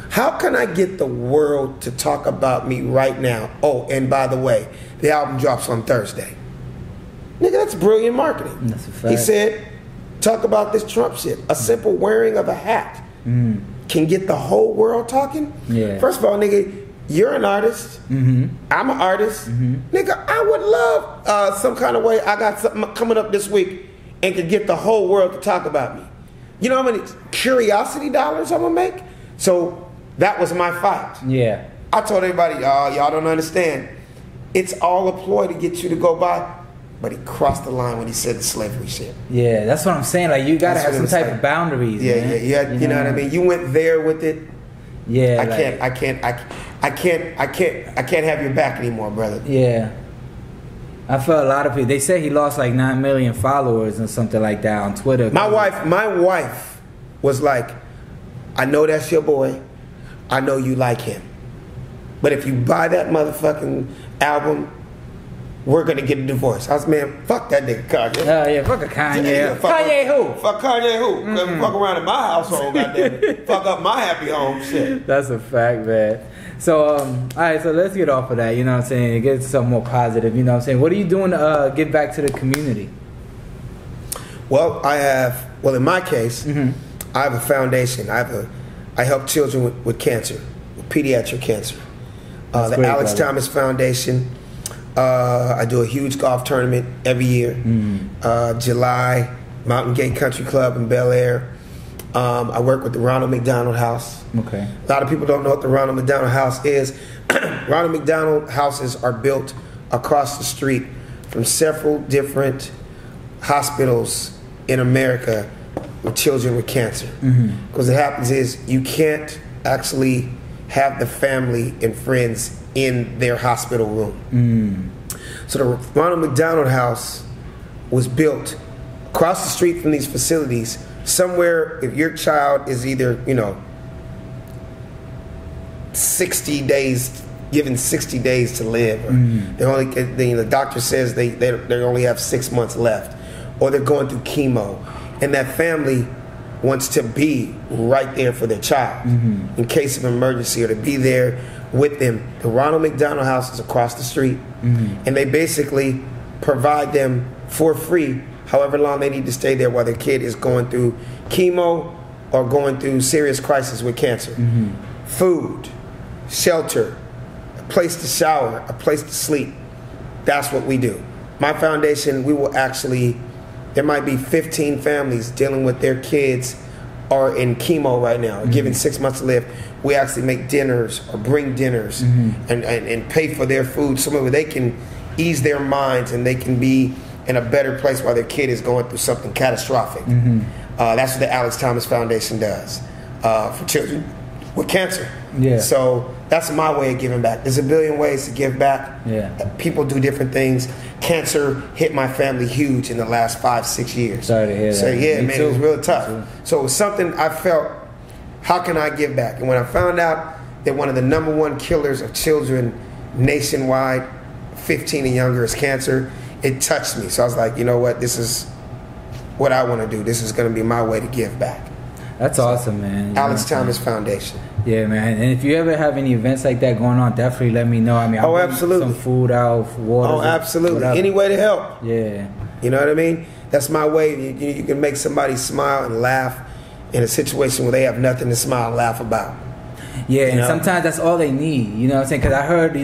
S3: How can I get the world to talk about me right now? Oh, and by the way, the album drops on Thursday. Nigga, that's brilliant marketing.
S2: That's a fact.
S3: He said, talk about this Trump shit. A simple wearing of a hat can get the whole world talking?
S2: Yeah.
S3: First of all, nigga, you're an artist. I'm an artist. Nigga, I would love some kind of way I got something coming up this week and could get the whole world to talk about me. You know how many curiosity dollars I'm gonna make? So that was my fight.
S2: Yeah.
S3: I told everybody, y'all don't understand. It's all a ploy to get you to go by. But he crossed the line when he said the slavery shit.
S2: Yeah, that's what I'm saying. Like, you gotta have some type of boundaries.
S3: Yeah,
S2: man.
S3: yeah. You know what I mean? You went there with it.
S2: Yeah.
S3: I can't have your back anymore, brother.
S2: Yeah. I felt a lot of people. They said he lost like 9 million followers or something like that on Twitter.
S3: My wife was like, I know that's your boy. I know you like him. But if you buy that motherfucking album, we're gonna get a divorce. I was, man, fuck that nigga Kanye.
S2: Yeah, fuck a Kanye.
S3: Yeah,
S2: Kanye who?
S3: Fuck Kanye who? Fuck around in my household, goddamn. Fuck up my happy home shit.
S2: That's a fact, man. So, all right, so let's get off of that, you know what I'm saying, and get to something more positive, you know what I'm saying. What are you doing to give back to the community?
S3: Well, in my case, I have a foundation. I help children with cancer, with pediatric cancer. The
S2: great,
S3: Alex
S2: brother.
S3: Thomas Foundation. I do a huge golf tournament every year. July, Mountain Gate Country Club in Bel Air. I work with the Ronald McDonald House.
S2: Okay.
S3: A lot of people don't know what the Ronald McDonald House is. Ronald McDonald houses are built across the street from several different hospitals in America with children with cancer. Because what happens is you can't actually have the family and friends in their hospital room. So the Ronald McDonald House was built across the street from these facilities, somewhere if your child is either, 60 days, given 60 days to live, or the doctor says they only have 6 months left, or they're going through chemo, and that family wants to be right there for their child in case of emergency, or to be there with them. The Ronald McDonald House is across the street, and they basically provide them for free however long they need to stay there while their kid is going through chemo or going through serious crisis with cancer. Food, shelter, a place to shower, a place to sleep. That's what we do. My foundation, we will actually, there might be 15 families dealing with their kids are in chemo right now, given 6 months to live. We actually make dinners or bring dinners and pay for their food so that they can ease their minds and they can be in a better place while their kid is going through something catastrophic. That's what the Alex Thomas Foundation does for children with cancer.
S2: Yeah.
S3: So that's my way of giving back. There's a billion ways to give back.
S2: Yeah.
S3: People do different things. Cancer hit my family huge in the last 5-6 years.
S2: Sorry to hear that.
S3: So yeah,
S2: Me
S3: man,
S2: too.
S3: it was real tough. So it was something I felt, how can I give back? And when I found out that one of the #1 killers of children nationwide, 15 and younger, is cancer, it touched me. So I was like, you know what, this is what I want to do. This is going to be my way to give back.
S2: That's awesome, man.
S3: Alex Thomas Foundation.
S2: Yeah, man. And if you ever have any events like that going on, definitely let me know. I mean, I'll bring
S3: absolutely.
S2: some food out, water.
S3: Oh, absolutely.
S2: Whatever.
S3: Any way to help.
S2: Yeah.
S3: You know what I mean? That's my way. You can make somebody smile and laugh in a situation where they have nothing to smile and laugh about.
S2: Yeah, and sometimes that's all they need. You know what I'm saying? Because I heard,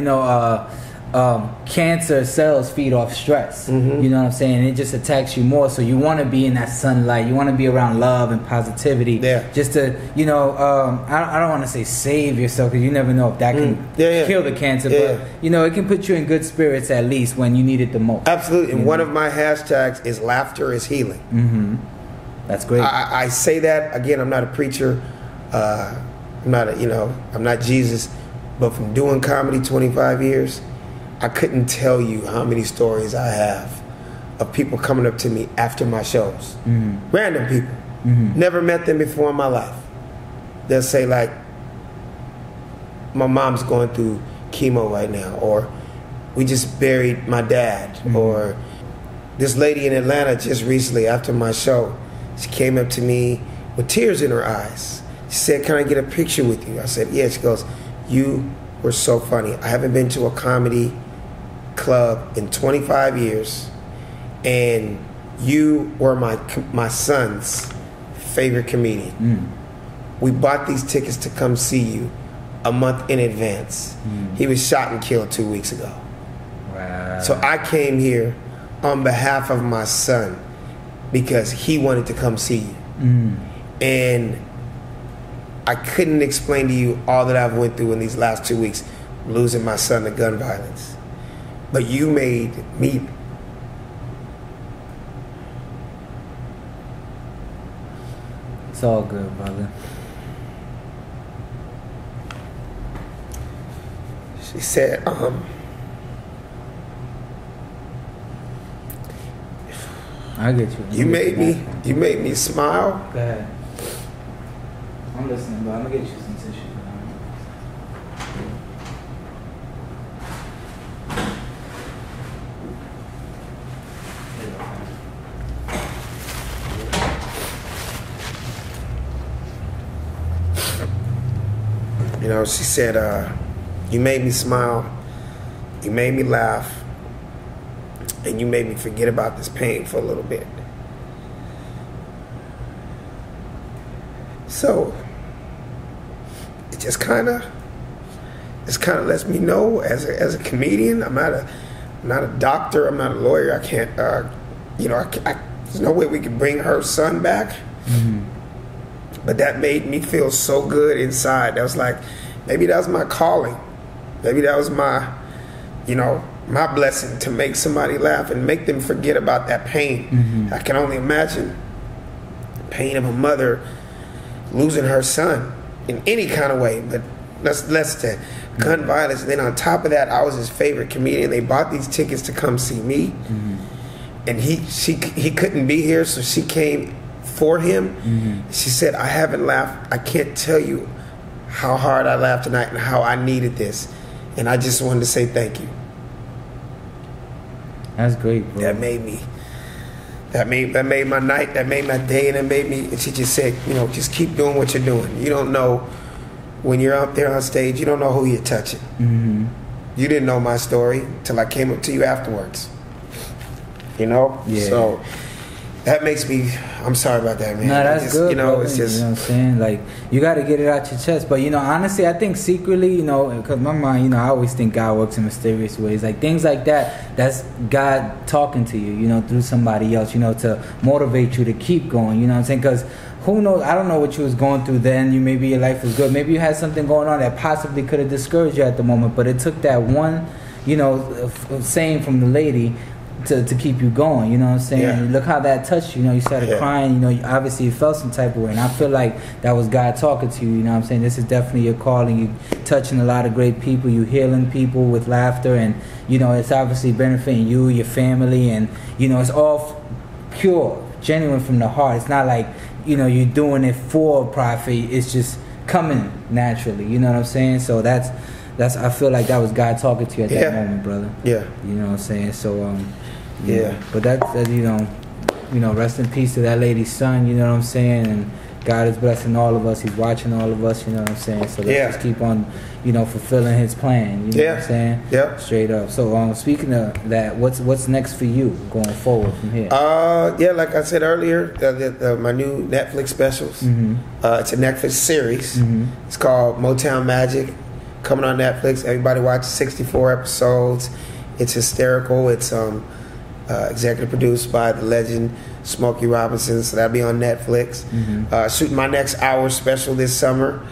S2: cancer cells feed off stress. You know what I'm saying? It just attacks you more. So you want to be in that sunlight. You want to be around love and positivity.
S3: Yeah.
S2: Just to, I don't want to say save yourself, because you never know if that can kill the cancer.
S3: Yeah.
S2: But, it can put you in good spirits at least when you need it the most.
S3: Absolutely. And one of my hashtags is laughter is healing.
S2: That's great.
S3: I say that, again, I'm not a preacher. I'm not Jesus. But from doing comedy 25 years, I couldn't tell you how many stories I have of people coming up to me after my shows. Random people. Never met them before in my life. They'll say, like, my mom's going through chemo right now, or we just buried my dad, or this lady in Atlanta just recently after my show, she came up to me with tears in her eyes. She said, "Can I get a picture with you?" I said, "Yeah." She goes, "You were so funny. I haven't been to a comedy club in 25 years, and you were my son's favorite comedian. We bought these tickets to come see you a month in advance. He was shot and killed 2 weeks ago.
S2: Wow.
S3: So I came here on behalf of my son because he wanted to come see you." And I couldn't explain to you all that I've went through in these last 2 weeks, losing my son to gun violence. But you made me.
S2: It's all good, brother.
S3: She said,
S2: I get you.
S3: You made me smile.
S2: Go ahead. I'm listening, bro. I'm gonna get you some tissue.
S3: You know, she said, you made me smile, you made me laugh, and you made me forget about this pain for a little bit. So it just kind of lets me know, as a comedian, I'm not a doctor, I'm not a lawyer. I can't, there's no way we can bring her son back.
S2: Mm-hmm.
S3: But that made me feel so good inside. That was like, maybe that was my calling. Maybe that was my blessing, to make somebody laugh and make them forget about that pain.
S2: Mm-hmm.
S3: I can only imagine the pain of a mother losing her son in any kind of way. But let's say gun violence. And then on top of that, I was his favorite comedian. They bought these tickets to come see me.
S2: Mm-hmm.
S3: And he couldn't be here, so she came for him.
S2: Mm-hmm.
S3: She said, I haven't laughed. I can't tell you how hard I laughed tonight and how I needed this. And I just wanted to say thank you.
S2: That's great, bro.
S3: That made my night, that made my day, and and she just said, just keep doing what you're doing. You don't know, when you're out there on stage, you don't know who you're touching.
S2: Mm-hmm.
S3: You didn't know my story till I came up to you afterwards.
S2: Yeah.
S3: So that makes me, I'm sorry about that, man.
S2: No, that's good, bro.
S3: It's just,
S2: you know what I'm saying? Like, you got to get it out your chest. But, honestly, I think secretly, because my mind, I always think God works in mysterious ways. Like, things like that, that's God talking to you, through somebody else, to motivate you to keep going, you know what I'm saying? Because who knows? I don't know what you was going through then. Maybe your life was good. Maybe you had something going on that possibly could have discouraged you at the moment. But it took that one, saying from the lady to keep you going, you know what I'm saying?
S3: Yeah.
S2: Look how that touched you, you started crying, obviously you felt some type of way, and I feel like that was God talking to you, you know what I'm saying? This is definitely your calling. You touching a lot of great people, you healing people with laughter, and it's obviously benefiting you, your family, and it's all pure, genuine from the heart. It's not like you're doing it for profit. It's just coming naturally, you know what I'm saying? So that's I feel like that was God talking to you at that moment, brother.
S3: Yeah.
S2: You know what I'm saying? So
S3: yeah.
S2: But that's rest in peace to that lady's son, you know what I'm saying? And God is blessing all of us. He's watching all of us, you know what I'm saying? So let's just keep on, fulfilling his plan, you know what I'm saying?
S3: Yeah.
S2: Straight up. So speaking of that, what's next for you going forward from here?
S3: Like I said earlier, my new Netflix specials.
S2: Mm-hmm.
S3: It's a Netflix series.
S2: Mm-hmm.
S3: It's called Motel Magic. Coming on Netflix. Everybody watch 64 episodes. It's hysterical. It's executive produced by the legend Smokey Robinson, so that'll be on Netflix.
S2: Mm-hmm.
S3: Shooting my next hour special this summer,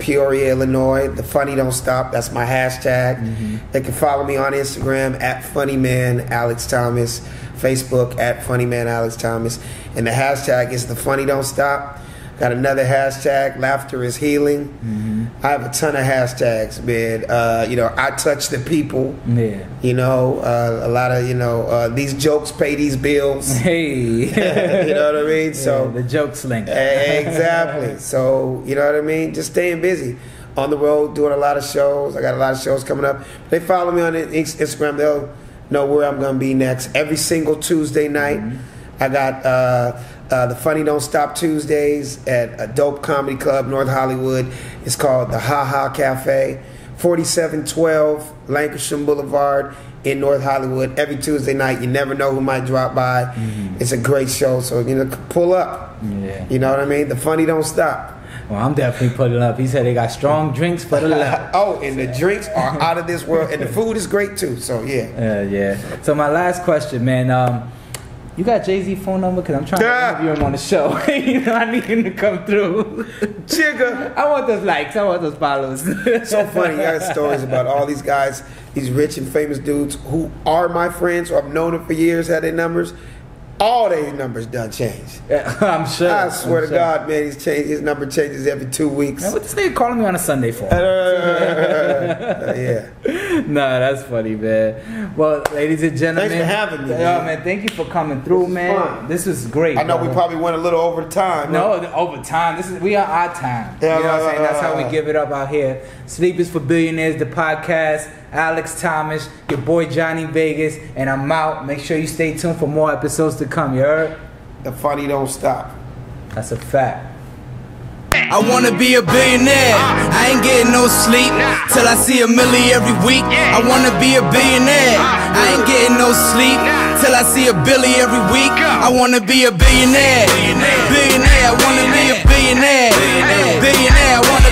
S3: Peoria, Illinois. The funny don't stop. That's my hashtag.
S2: Mm-hmm.
S3: They can follow me on Instagram at funnyman Alex Thomas, Facebook at funnyman Alex Thomas, and the hashtag is the funny don't stop. Got another hashtag, laughter is healing.
S2: Mm-hmm.
S3: I have a ton of hashtags, man. I touch the people.
S2: Yeah.
S3: A lot of, these jokes pay these bills.
S2: Hey.
S3: You know what I mean? So
S2: the joke slinger.
S3: Exactly. So, you know what I mean? Just staying busy. On the road, doing a lot of shows. I got a lot of shows coming up. If they follow me on Instagram, they'll know where I'm going to be next. Every single Tuesday night, I got the Funny Don't Stop Tuesdays at a dope comedy club, North Hollywood. It's called the Ha Ha Cafe, 4712 Lancashire Boulevard in North Hollywood. Every Tuesday night, you never know who might drop by. Mm-hmm. It's a great show, so pull up.
S2: Yeah.
S3: You know what I mean? The Funny Don't Stop.
S2: Well, I'm definitely putting up. He said they got strong drinks for the level.
S3: And the drinks are out of this world, and the food is great too. So yeah.
S2: Yeah. So my last question, man. You got JayZ phone number? Because I'm trying to interview him on the show. You know, I need him to come through.
S3: Jigga.
S2: I want those likes. I want those follows.
S3: So funny. I got stories about all these guys, these rich and famous dudes who are my friends, or I've known them for years, had their numbers. All their numbers done changed.
S2: I'm sure.
S3: I swear to God, man, his number changes every 2 weeks.
S2: Man, what this nigga calling me on a Sunday for?
S3: Yeah.
S2: Nah, that's funny, man. Well, ladies and gentlemen,
S3: thanks for having me.
S2: Man, thank you for coming through, man.
S3: Fun.
S2: This was great.
S3: I know we probably went a little over time.
S2: No, over time. We are our time. You know what I'm saying? That's how we give it up out here. Sleep is for Billionaires, the podcast. Alex Thomas, your boy Johnny Vegas, and I'm out. Make sure you stay tuned for more episodes to come, you heard?
S3: The funny don't stop.
S2: That's a fact.
S1: I wanna be a billionaire. I ain't getting no sleep till I see $1 million every week. I wanna be a billionaire. I ain't getting no sleep till I see $1 billion every week. I wanna be a billionaire. Billionaire. I wanna be a billionaire. Billionaire. I wanna